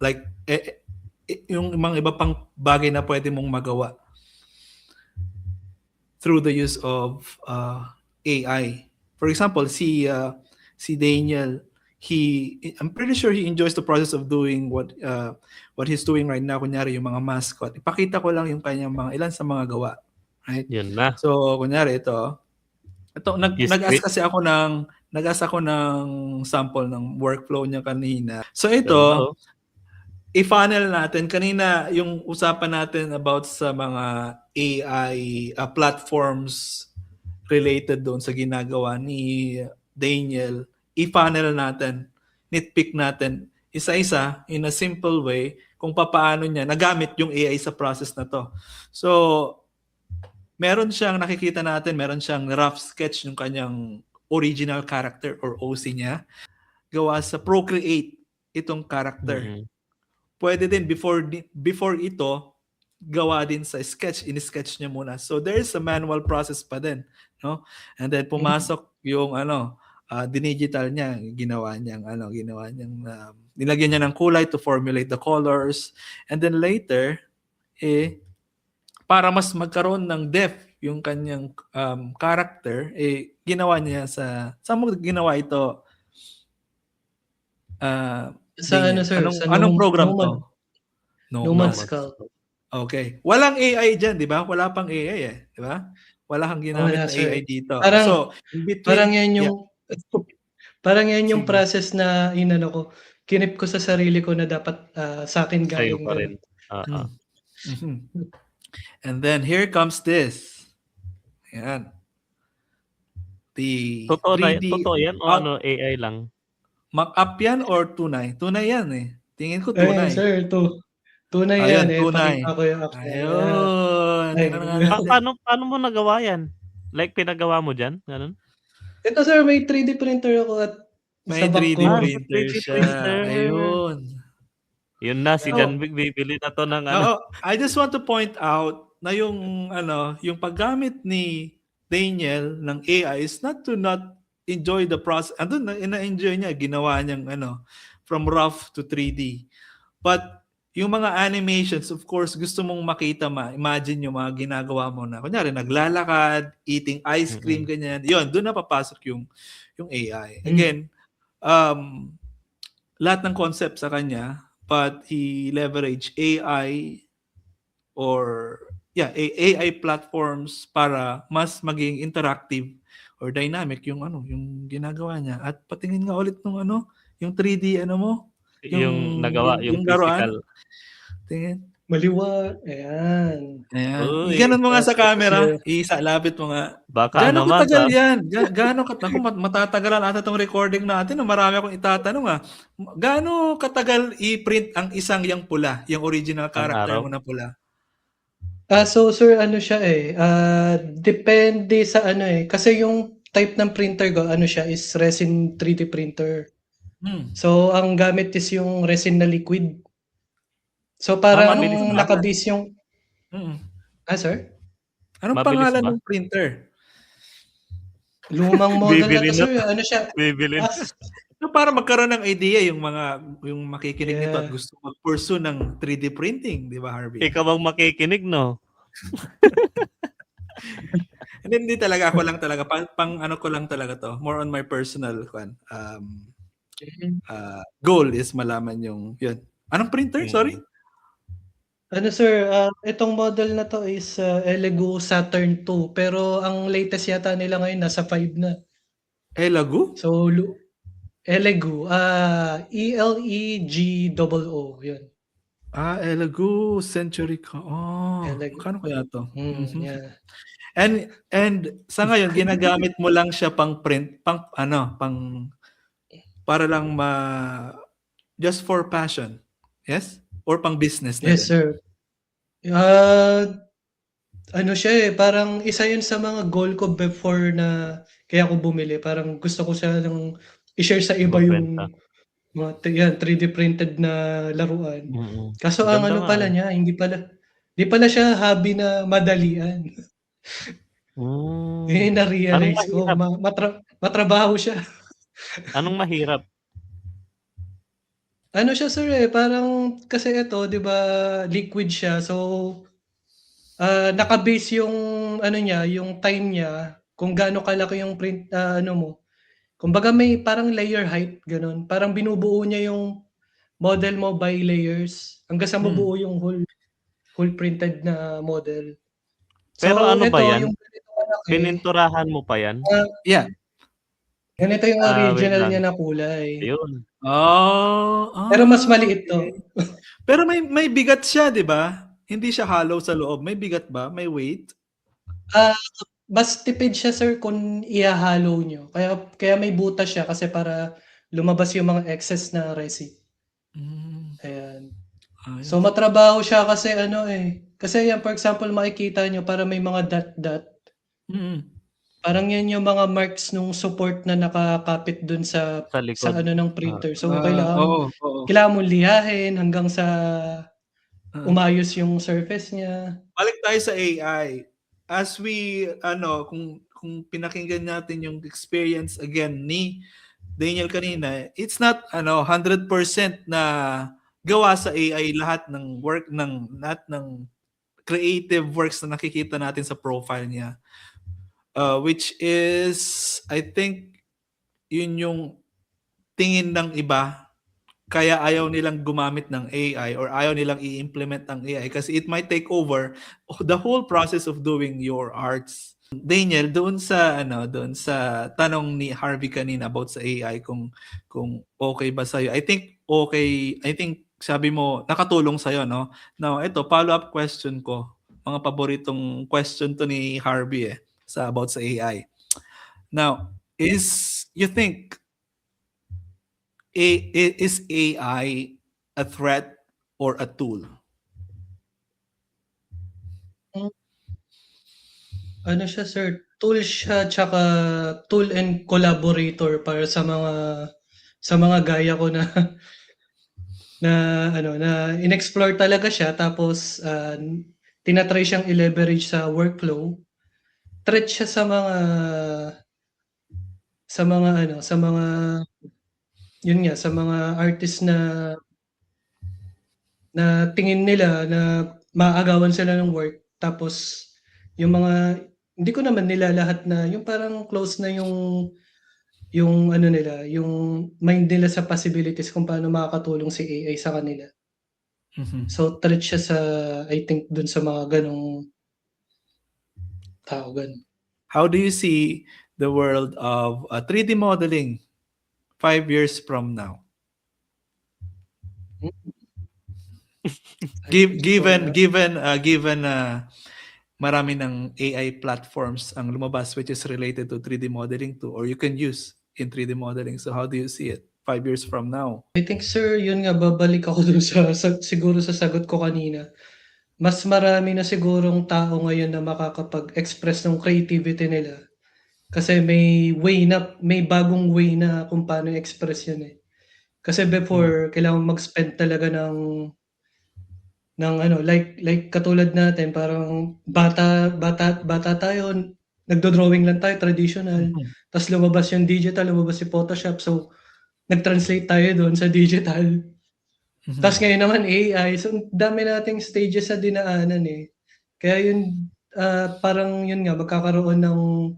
like yung mga iba pang bagay na pwede mong magawa through the use of AI. For example, si Daniel, I'm pretty sure he enjoys the process of doing what he's doing right now. Kunyari yung mga mascot. Ipakita ko lang yung kanyang ilan sa mga gawa, right? Yun na. So kunyari ito nag-ask Is-script? kasi nag-ask ako ng sample ng workflow niya kanina. So Ganda, ito, i-funnel natin. Kanina, yung usapan natin about sa mga AI platforms related doon sa ginagawa ni Daniel, i-funnel natin, nitpick natin, isa-isa, in a simple way, kung paano niya nagamit yung AI sa process na to. So, meron siyang nakikita natin, meron siyang rough sketch ng kanyang original character or OC niya. Gawa sa Procreate itong character. Mm. Pwede din before ito, gawa din sa sketch, in-sketch niya muna. So there is a manual process pa din, no? And then pumasok yung dinigital niya, ginawa niyang nilagyan niya ng kulay to formulate the colors. And then later para mas magkaroon ng depth yung kanyang character, ginawa niya saan mo ginawa ito? Sa ano, sir? Anong, Sa anong program Nomad. to? Nomad Skull. Okay. Walang AI dyan, di ba? Wala pang AI di ba? Wala kang ginamit Wala, na sir. AI dito. Parang, so, in between, parang yan yung parang yan yung Sige. process na inano ko. Kinip ko sa sarili ko na dapat sa akin Sa'yo galing pa ganun. rin. Mhm. And then here comes this. Ayan. The Totoo yan o AI lang? Mock-up yan or tunay? Tunay yan Tingin ko Ayun, tunay. sir, tunay Ayun, yan tunay. Pakita ko yung action. Ayun. Tingnan nga natin. Paano mo nagawa yan? Like pinagawa mo dyan? Ganun? Ito, sir, may 3D printer ako at May sa back 3D ko. printer 3D siya. printer. Ayun. Yun na, si John Vic bibili na to ng I just want to point out na yung paggamit ni Daniel ng AI is not to not enjoy the process. Andun ina-enjoy niya, ginawa niyang from rough to 3D. But yung mga animations, of course, gusto mong makita imagine yung mga ginagawa mo na kunyari naglalakad, eating ice cream, ganyan. Yun, doon na papasok yung AI. Again, lahat ng concept sa kanya, but he leverage AI or AI platforms para mas maging interactive or dynamic yung ginagawa niya. At patingin nga ulit nung yung 3D mo, yung nagawa, yung physical. Tingin. Maliwa. Ayan. Uy, Iganon mo nga sa camera. Isa, lapit mo nga. Baka Gaano naman. katagal yan? Gaano katagal? Matatagalan ata itong recording natin. Marami akong itatanong. Gaano katagal i-print ang isang yung pula? Yung original character mo na pula? So, sir, ano siya depende sa kasi yung type ng printer ko, siya is resin 3D printer. So, ang gamit is yung resin na liquid. So, parang nakabase yung... sir? Anong Mabilis pangalan ba? ng printer? Lumang model na Bibili to, sir. Ano siya? Bibili na. So, para magkaroon ng idea yung makikinig nito at gusto mag-pursue ng 3D printing, di ba, Harvey? Ikaw ang makikinig, no? Hindi talaga, ako lang talaga, pang ano ko lang talaga to. More on my personal goal is malaman yung, yun. Anong printer? Sorry? Ano, sir, itong model na to is Elegoo Saturn 2. Pero ang latest yata nila ngayon, nasa 5 na. Elegoo? So, Elegoo. E-L-E-G-O-O. Yun. Elegoo Century ka. Kano kaya to? Yeah. And sa ngayon ginagamit mo lang siya pang print, para lang just for passion. Yes? Or pang business na Yes, sir. Ano siya parang isa yun sa mga goal ko before na kaya ako bumili. Parang gusto ko siya ng i-share sa iba yung mga 3D printed na laruan. Kaso ang pala niya, hindi pala siya hobby na madalian. Na-realize ko, matrabaho siya. Anong mahirap? Ano siya, sir, parang kasi ito, 'di ba, liquid siya. So naka-base yung niya, yung time niya kung gaano kalaki yung print mo. Kumbaga may parang layer height ganun. Parang binubuo niya yung model mo by layers hanggang sa mabuo yung whole printed na model. Pero ano ba yan? Pininturahan mo pa yan? Yeah. Ganito yung original niya na kulay. Ayun. Pero mas maliit to. Pero may bigat siya, di ba? Hindi siya hollow sa loob. May bigat ba? May weight? Mas tipid siya, sir, kung i-hollow nyo. Kaya may butas siya kasi para lumabas yung mga excess na resin. Ayan. So matrabaho siya kasi kasi yan, for example, makikita nyo para may mga dot-dot. Parang yan yung mga marks nung support na nakakapit dun sa ng printer. So kailangan mo lihahin hanggang sa umayos yung surface niya. Balik tayo sa AI. As we kung pinakinggan natin yung experience again ni Daniel kanina, it's not 100% na gawa sa AI lahat ng work ng creative works na nakikita natin sa profile niya. Which is, I think, yun yung tingin ng iba, kaya ayaw nilang gumamit ng AI or ayaw nilang i-implement ang AI kasi it might take over the whole process of doing your arts. Daniel, doon sa tanong ni Harvey kanina about sa AI, kung okay ba sa'yo. I think okay. I think sabi mo nakatulong sa'yo, no? Now, ito follow-up question ko. Mga paboritong question to ni Harvey about sa AI. Now, you think is AI a threat or a tool? Ano siya, sir, tool siya, tsaka tool and collaborator para sa mga gaya ko na na in-explore talaga siya, tapos tinatry siyang i-leverage sa workflow. Threat siya sa mga yun nga, sa mga artist na tingin nila na maaagawan sila ng work, tapos yung mga hindi ko naman nila lahat na yung parang close na yung nila, yung mind nila sa possibilities kung paano makakatulong si AI sa kanila. So threat siya sa, I think, dun sa mga ganong tao, ganun. How do you see the world of 3D modeling 5 years from now? Given marami ng AI platforms ang lumabas which is related to 3D modeling too, or you can use in 3D modeling. So how do you see it 5 years from now? I think, sir, yun nga, babalik ako dun siguro sa sagot ko kanina. Mas marami na sigurong tao ngayon na makakapag-express ng creativity nila. Kasi may bagong way na kung paano i-express yun eh. Kasi before, kailangan mag-spend talaga ng like katulad natin, parang bata tayo, nagdo-drawing lang tayo, traditional. Tapos lumabas yung digital, lumabas si Photoshop. So, nag-translate tayo doon sa digital. Tapos ngayon naman AI. So, dami nating stages na dinaanan eh. Kaya yun, parang yun nga, magkakaroon ng,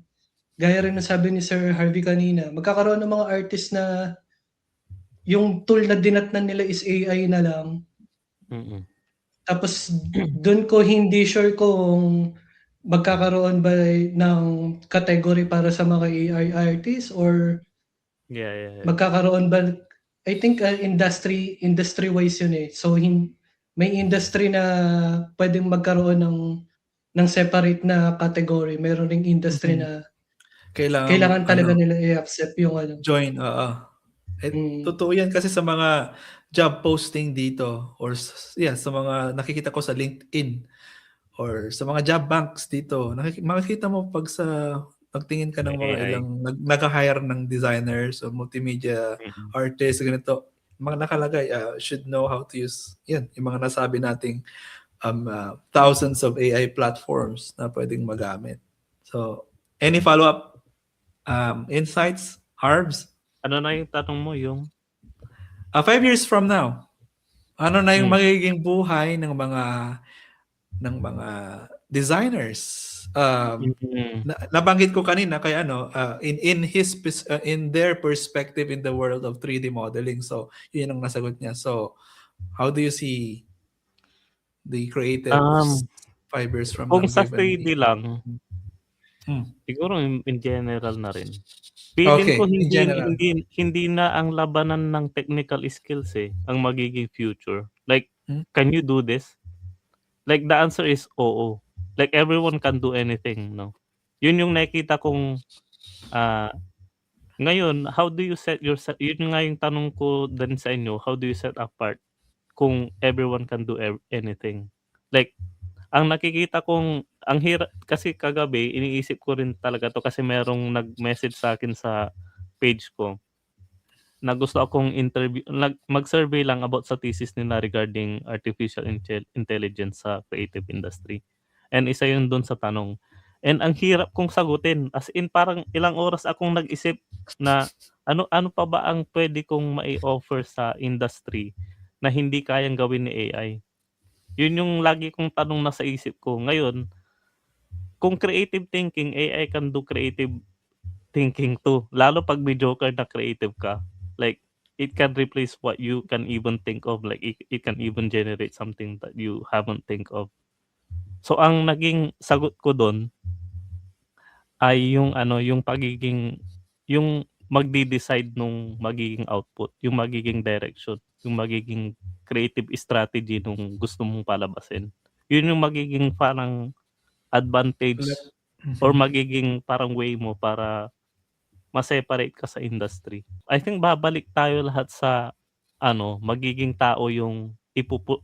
gaya rin na sabi ni Sir Harvey kanina, magkakaroon ng mga artist na yung tool na dinatnan nila is AI na lang. Tapos doon ko hindi sure kung magkakaroon ba ng category para sa mga AI artists or magkakaroon ba, I think industry-wise yun eh. So may industry na pwedeng magkaroon ng separate na category. Meron ding industry na kailangan talaga nila i-accept yung join. Totoo yan kasi sa mga job posting dito or sa mga nakikita ko sa LinkedIn or sa mga job banks dito, makikita mo pagtingin ka ng mga ilang nag-hire ng designers o multimedia artists, ganito, mga nakalagay, should know how to use yan, yung mga nasabi nating thousands of AI platforms na pwedeng magamit. So, any follow-up insights, Harbs? Ano na yung tanong mo, yung 5 years from now, ano na yung magiging buhay ng mga designers? Nabanggit ko kanina kay in their perspective in the world of 3D modeling. So, yun ang nasagot niya. So, how do you see the creatives 5 years from now? Kung sa 3D lang, siguro in general na rin. Feeling ko hindi na ang labanan ng technical skills ang magiging future. Like, can you do this? Like, the answer is oo. Like, everyone can do anything, no? Yun yung nakikita kong ngayon, how do you set yourself, yun nga yung tanong ko din sa inyo, how do you set apart kung everyone can do anything? Like, ang nakikita kong, ang hirap, kasi kagabi, iniisip ko rin talaga to kasi merong nag-message sa akin sa page ko. na gusto akong mag-survey lang about sa thesis nila regarding artificial intelligence sa creative industry. And isa yun dun sa tanong. And ang hirap kong sagutin. As in, parang ilang oras akong nag-isip na ano pa ba ang pwede kong mai-offer sa industry na hindi kayang gawin ni AI. Yun yung lagi kong tanong na sa isip ko. Ngayon, kung creative thinking, AI can do creative thinking too. Lalo pag mediocre na creative ka. Like, it can replace what you can even think of. Like, it can even generate something that you haven't think of. So, ang naging sagot ko doon ay yung yung magde-decide nung magiging output, yung magiging direction, yung magiging creative strategy nung gusto mong palabasin. Yun yung magiging parang advantage or magiging parang way mo para ma-separate ka sa industry. I think babalik tayo lahat sa magiging tao yung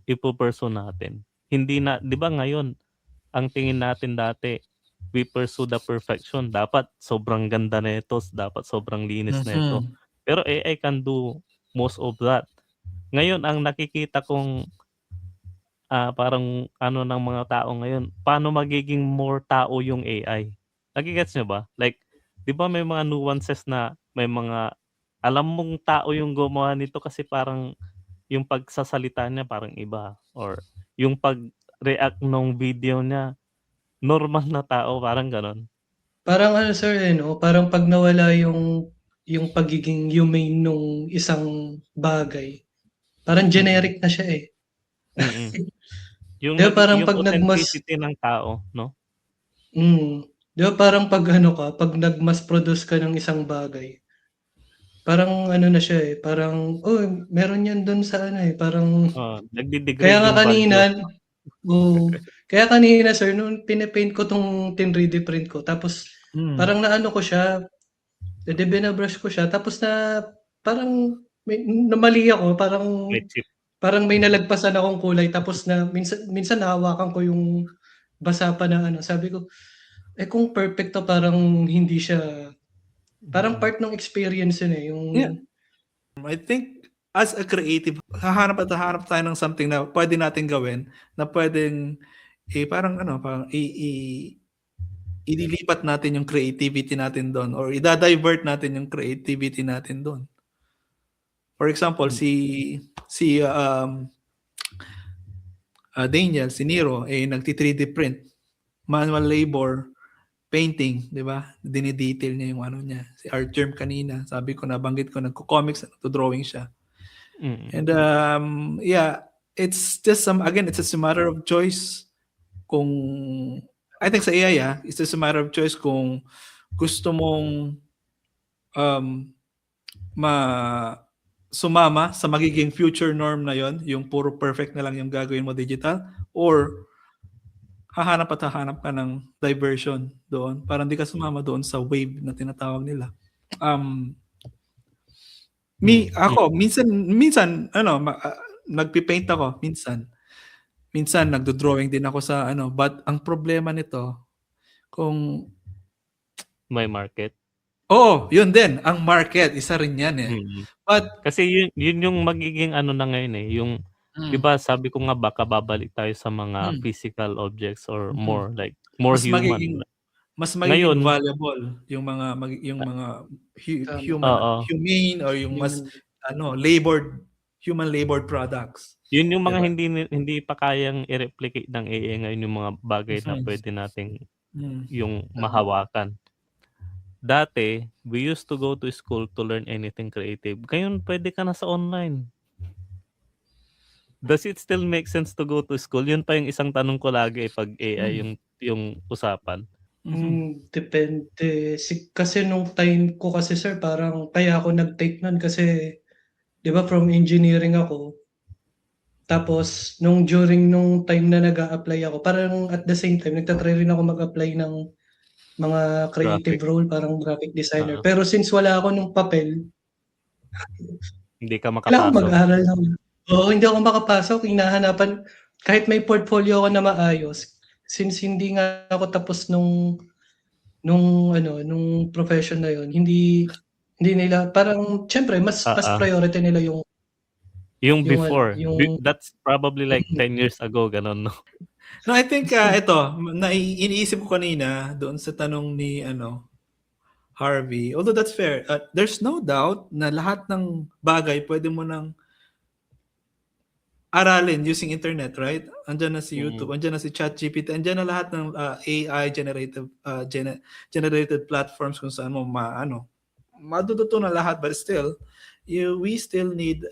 ipo-person natin. Hindi na, 'di ba ngayon, ang tingin natin dati, we pursue the perfection. Dapat sobrang ganda nito, dapat sobrang linis nito. Pero AI can do most of that. Ngayon, ang nakikita kong parang ng mga tao ngayon, paano magiging more tao yung AI? Nagigets nyo ba? Like, di ba may mga nuances na may mga alam mong tao yung gumawa nito kasi parang yung pagsasalita niya parang iba, or yung pag-react ng video niya normal na tao, parang ganon. Parang sir, no? Parang pag nawala yung pagiging humane nung isang bagay, parang generic na siya eh. Yung, Di ba parang yung pag authenticity ng tao, no? Di ba parang pag pag nag-mass produce ka ng isang bagay, parang na siya eh, parang, meron yan dun sa parang, nagdi-degrade kaya nga yung kanina, value. kaya kanina sir, nung pinipaint ko tong 3D print ko, tapos parang naano ko siya, binabrush ko siya, tapos parang namali ako, parang may nalagpasan akong kulay, tapos minsan nahawakan ko yung basa pa na sabi ko, kung perfecto, parang hindi siya, parang part ng experience yun eh, yung... I think as a creative, hahanap tayo ng something na pwede natin gawin, na pwedeng parang ililipat natin yung creativity natin doon, or i-divert natin yung creativity natin doon. For example, si Daniel, si Nero, nagti-3D print, manual labor, painting, di ba? Dinidetail niya yung niya. Si Archerm kanina, sabi ko, nabanggit ko, nagko-comics, nagto-drawing siya. And yeah, it's just it's just a matter of choice. Kung I think sa AI, it's just a matter of choice kung gusto mong sumama sa magiging future norm na yon, yung puro perfect na lang yung gagawin mo digital, or hahanap ka ng diversion doon para hindi ka sumama doon sa wave na tinatawag nila. Ako minsan nagpi-paint ako, minsan nagdo-drawing din ako sa but ang problema nito, kung may market. Oo, yun din, ang market, isa rin yan eh. But kasi yun yung magiging na ngayon eh, yung 'di ba sabi ko nga baka babalik tayo sa mga physical objects or more like more human. Mas magiging valuable yung mga humane or yung mas human labored products. Yun yung mga hindi pa kayang i-replicate ng AI ngayon, yung mga bagay na pwede nating yung mahawakan. Dati, we used to go to school to learn anything creative. Ngayon, pwede ka na sa online. Does it still make sense to go to school? Yun pa yung isang tanong ko lagi pag AI yung usapan. Depende. Kasi nung time ko kasi sir, parang kaya ako nag-take nun kasi, di ba from engineering ako. Tapos, during nung time na nag-a-apply ako, parang at the same time, nagtatry rin ako mag-apply ng mga creative role, parang graphic designer. Pero since wala ako ng papel, hindi ka makapasok. Kailangan mag-aral naman. Oo, hindi ako makapasok. Hinahanapan, kahit may portfolio ako na maayos, since hindi nga ako tapos nung profession na yon, hindi Hindi nila parang siyempre mas Oo. priority nila yung Yung ano, before, yung that's probably like 10 years ago, gano'n, 'no? No, I think ito, iniisip ko kanina doon sa tanong ni Harvey. Although that's fair, there's no doubt na lahat ng bagay pwede mo nang aralin using internet, right? Andiyan na si YouTube, andiyan na si ChatGPT, andiyan na lahat ng AI generated platforms kung saan mo matututunan lahat, but still we still need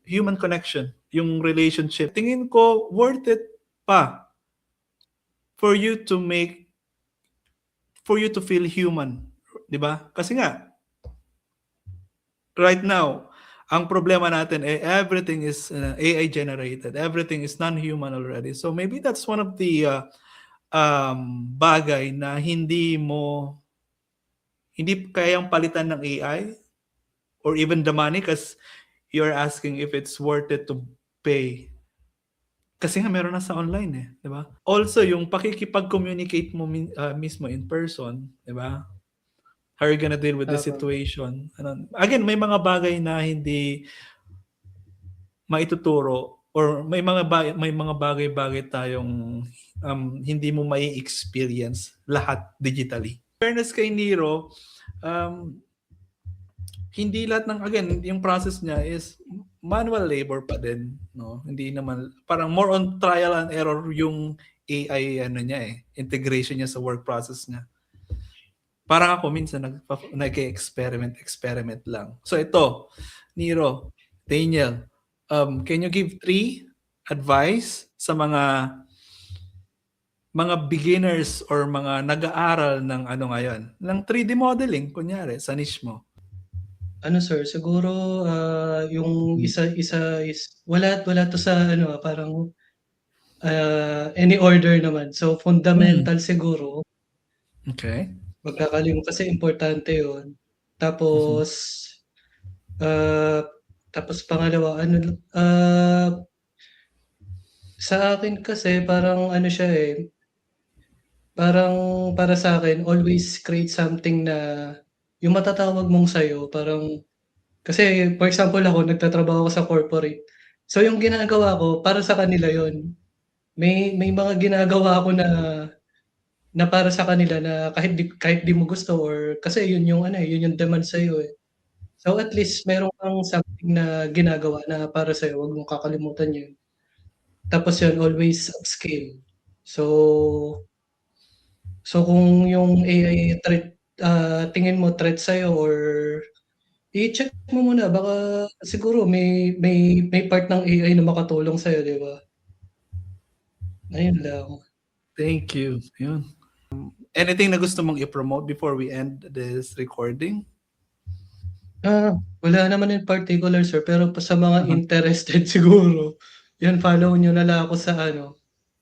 human connection, yung relationship. Tingin ko worth it pa for you to feel human, 'di ba? Kasi nga right now, ang problema natin everything is AI generated. Everything is non-human already. So maybe that's one of the bagay na hindi kayang palitan ng AI or even the money, because you're asking if it's worth it to pay. Kasi nga meron na sa online eh, 'di ba? Also yung pakikipag-communicate mo mismo in person, 'di ba? How are you gonna deal with the situation? Again, may mga bagay na hindi maituturo, or may mga bagay-bagay tayong hindi mo mai-experience lahat digitally. Fairness kay Nero, hindi lahat ng, again, yung process niya is manual labor pa din, no? Hindi naman, parang more on trial and error yung AI niya integration niya sa work process niya. Parang ako minsan nag-experiment lang. So ito, Nero, Daniel, can you give 3 advice sa mga beginners or mga nag-aaral ng ngayon, ng 3D modeling kunyari sa niche mo? sir, siguro yung isa is wala to sa parang any order naman. So fundamental siguro. Okay. Kasi importante 'yun. Tapos pangalawa sa akin kasi parang siya parang para sa akin always create something na yung matatawag mong sa'yo parang kasi for example ako nagtatrabaho ako sa corporate. So yung ginagawa ko para sa kanila 'yun. May mga ginagawa ako na para sa kanila na kahit di mo gusto or kasi yun yung yun yung demand sa'yo eh. So at least meron kang something na ginagawa na para sa'yo, wag mong kakalimutan yun. Tapos yun, always upskill. So kung yung AI tingin mo threat sa'yo or i-check mo muna baka siguro may part ng AI na makatulong sa'yo, di ba? Ayun lang. Thank you. Yun. Anything na gusto mong i-promote before we end this recording? Wala naman in particular, sir, pero sa mga interested siguro, yun, follow nyo na lang ako sa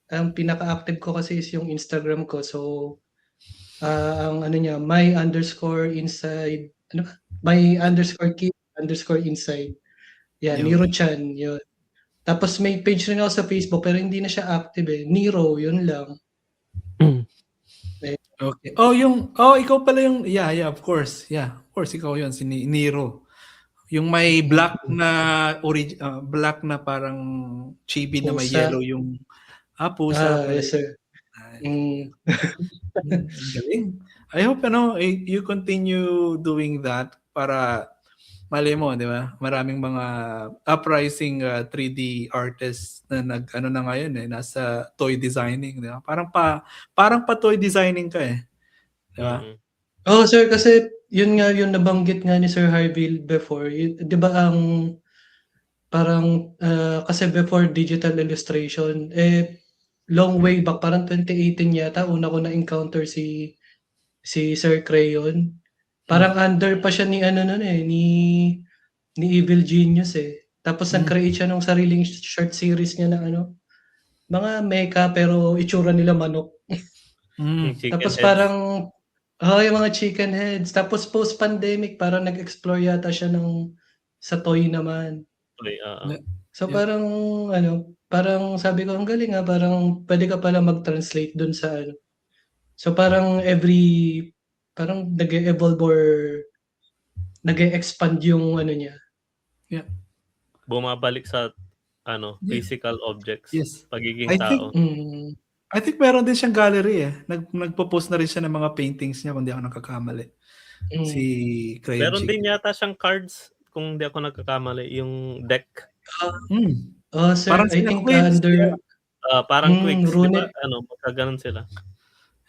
ang pinaka-active ko kasi is yung Instagram ko. So, ang niya, my_inside, my_key_inside. Yan, Yun. Nero-chan, yun. Tapos may page rin ako sa Facebook pero hindi na siya active eh. Nero, yun lang. Okay. Ikaw pala yung, yeah, of course. Yeah, of course, ikaw yun, si Nero. Yung may black na black na parang chibi na may Pusa. yellow yung pusa pala. Yes, sir. Galing. I hope you continue doing that para malay mo, di ba? Maraming mga uprising 3D artists na na ngayon nasa toy designing, di ba? Parang pa toy designing ka eh. Di ba? Oh, sir, kasi yun nga yung nabanggit nga ni Sir Harvey before. 'Di ba ang parang kasi before digital illustration long way back parang 2018 yata una ko na-encounter si Sir Crayon. Parang under pa siya ni noon ni Evil Genius eh. Tapos nag-create siya ng sariling short series niya na mga mecha pero itsura nila manok. Tapos parang yung mga chicken heads. Tapos post-pandemic parang nag-explore yata siya sa toy naman. So parang parang sabi ko ang galing parang pwede ka pala mag-translate dun sa So parang parang nag-evolve or nag-e-expand yung ano niya. Bumabalik sa Yeah. physical objects, Yes. pagiging I think tao. I think meron din siyang gallery eh. Nagpo-post na rin siya ng mga paintings niya kung di ako nagkakamali. Si Meron Krejcik. din yata siyang cards, kung di ako nagkakamali, yung deck. Sir, Parang I sila think Quicks, under Parang Quicks, di ba? Runit, Magkaganon sila.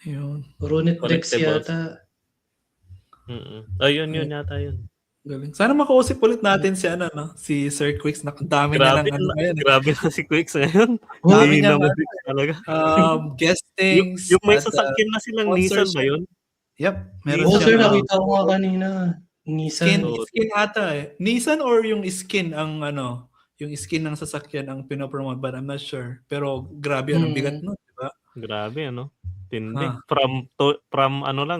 Yun. Runit Dex Collectibles. yata. Yun yata yun. Galing. Sana makausip ulit natin si Sir Quicks. Ang dami niya Grabe, ng ngayon. grabe na si Quicks ngayon. Dami Hindi niya na talaga. guestings. Yung may at, sasakyan na silang Nissan ba yun? Yep. Meron Nissan, Sir, siyang nakita ko nga kanina. Nissan. skin ata eh. Nissan or yung skin ang yung skin ng sasakyan ang pinopromote, but I'm not sure. Pero grabe ang bigat nun, di ba? Grabe, tindi. Ha. From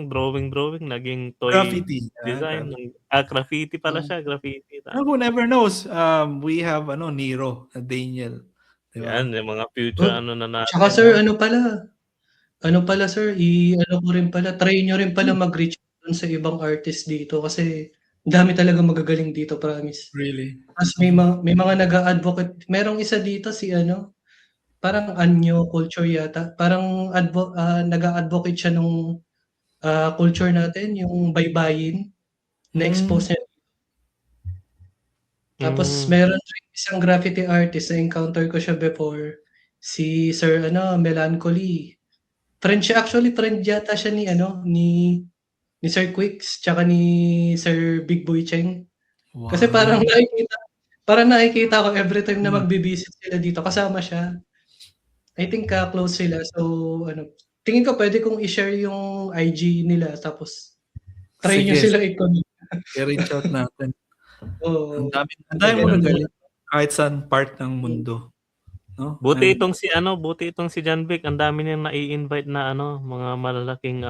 drawing, naging toy Graffiti. design. Graffiti pala siya, graffiti. Who never knows? We have Nero, Daniel. Diba? Yan, yung mga future na natin. Tsaka sir, ano pala sir, ko rin pala, try nyo rin pala mag-reach dun sa ibang artist dito kasi dami talaga magagaling dito, promise. Really? Tapos may mga nag-a-advocate. Merong isa dito si parang Anyo Culture yata. Parang nag-a-advocate siya nung culture natin, yung baybayin, na-expose niya. Tapos meron rin isang graffiti artist na encounter ko siya before, si Sir Melancholy. Friend siya, actually friend yata siya ni Sir Quicks tsaka ni Sir Big Boy Cheng. Wow. Kasi parang nakikita ko every time na magbi-visit sila dito, kasama siya. I think close sila. So tingin ko pwede kong i-share yung IG nila tapos try nyo sila i-connect. I-reach out natin. Oo. Ang dami magagaling kahit saan part ng mundo. No? Buti itong si John Vic, ang dami niyang nai-invite na mga malalaking.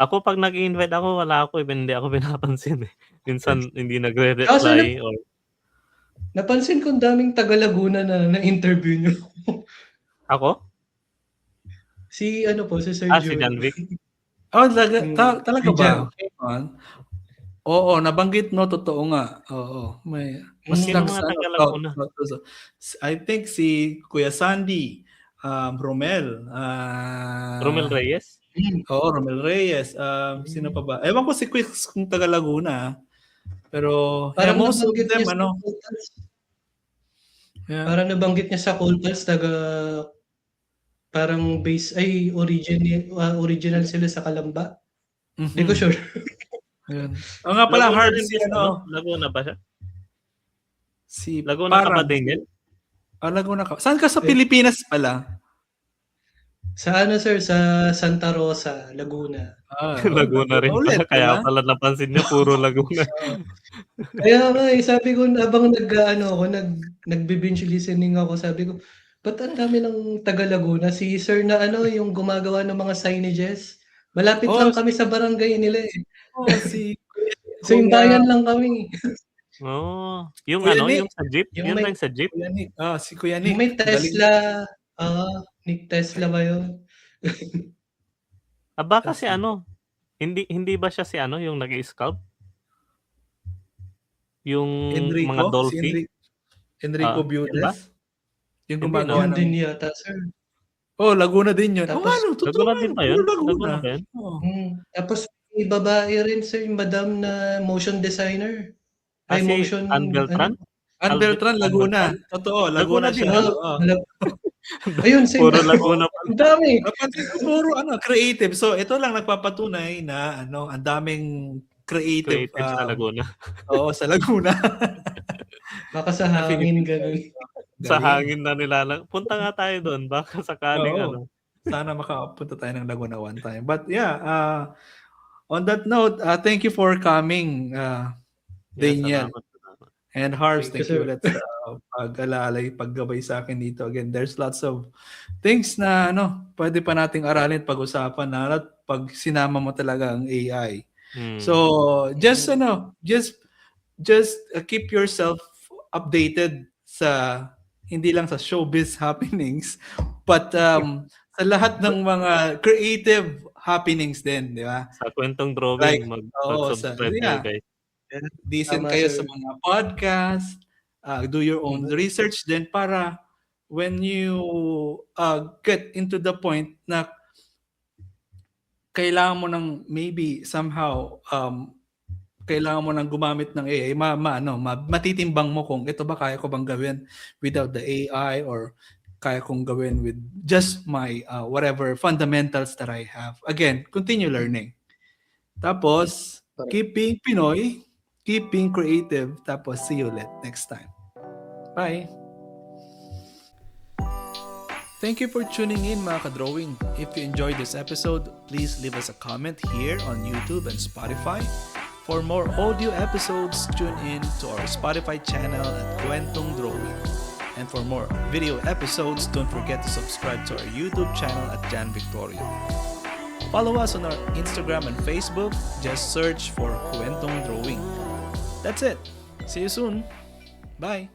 Ako pag nag-i-invite ako, wala ako, hindi ako pinapansin eh. Minsan hindi nagre-reply or napansin ko ang daming taga Laguna na interview nyo. ako? Si Sir Si John Vic. Talaga ba? Okay, man. Oo, nabanggit mo, totoo nga. Oo. Mas Sino mga taga Laguna? I think si Kuya Sandy, Romel. Romel Reyes? Oo, Romel Reyes. Sino pa ba? Ewan ko si Quicks kung taga Laguna. Pero most of them, parang nabanggit niya sa Cool Pals, parang base, original sila sa Kalamba. Hindi ko sure. Ayan. Nga pala, hard si Laguna ba siya? Si Laguna ka ba din yan? Laguna ka. Saan ka sa Pilipinas pala? Sa sir, sa Santa Rosa, Laguna. Laguna rin pala. Kaya pala napansin niya, puro Laguna. Kaya nga sabi ko, habang nagbe-binge listening ako, sabi ko, ba't ang dami ng taga Laguna? Si sir na yung gumagawa ng mga signages. Malapit lang kami sa barangay nila eh. So yung bayan lang kami. Yung yung sa jeep? Yung sa jeep? Si Kuya Nick. Yung may Tesla. Nick Tesla ba yun? Baka si hindi ba siya si yung nag-i-sculpt? Yung Enrico? mga Dolphy? Si Enrico Budes? Yung gumagawa ng... din yata, sir. Laguna din yun. Tapos, Laguna din ba yun? Laguna ba yun? Tapos may babae rin, sir, yung madam na motion designer. Ann Beltran? Ann Beltran, Laguna. Totoo, Laguna siya. Ayun, same. Puro Laguna pa. Ang dami. Napansin ko puro creative. So ito lang nagpapatunay na ang daming creative sa Laguna. Oo, sa Laguna. Baka sa hangin ganun. Sa hangin na nilalang. Punta nga tayo doon. Baka sakaling Sana makapunta tayo ng Laguna one time. But yeah, on that note, thank you for coming, Daniel. And Harvs, thank you ulit sa pag-alalay, paggabay sa akin dito. Again, there's lots of things na pwede pa nating aralin, pag-usapan na at pag sinama mo talaga ang AI. So, just keep yourself updated sa hindi lang sa showbiz happenings, but sa lahat ng mga creative happenings din, di ba? Sa kwentong drawing, mag-subscribe kayo, guys. Decent Tama, kayo sir. sa mga podcast, do your own research din para when you get into the point na kailangan mo ng maybe somehow kailangan mo nang gumamit ng AI, matitimbang mo kung ito ba kaya ko bang gawin without the AI or kaya kong gawin with just my whatever fundamentals that I have. Again, continue learning. Tapos, keep being Pinoy, keep being creative, tapos see you ulit next time. Bye! Thank you for tuning in, mga ka-drawing. If you enjoyed this episode, please leave us a comment here on YouTube and Spotify. For more audio episodes, tune in to our Spotify channel at Kwentong Drawing. And for more video episodes, don't forget to subscribe to our YouTube channel at Jan Victoria. Follow us on our Instagram and Facebook. Just search for Kwentong Drawing. That's it. See you soon. Bye.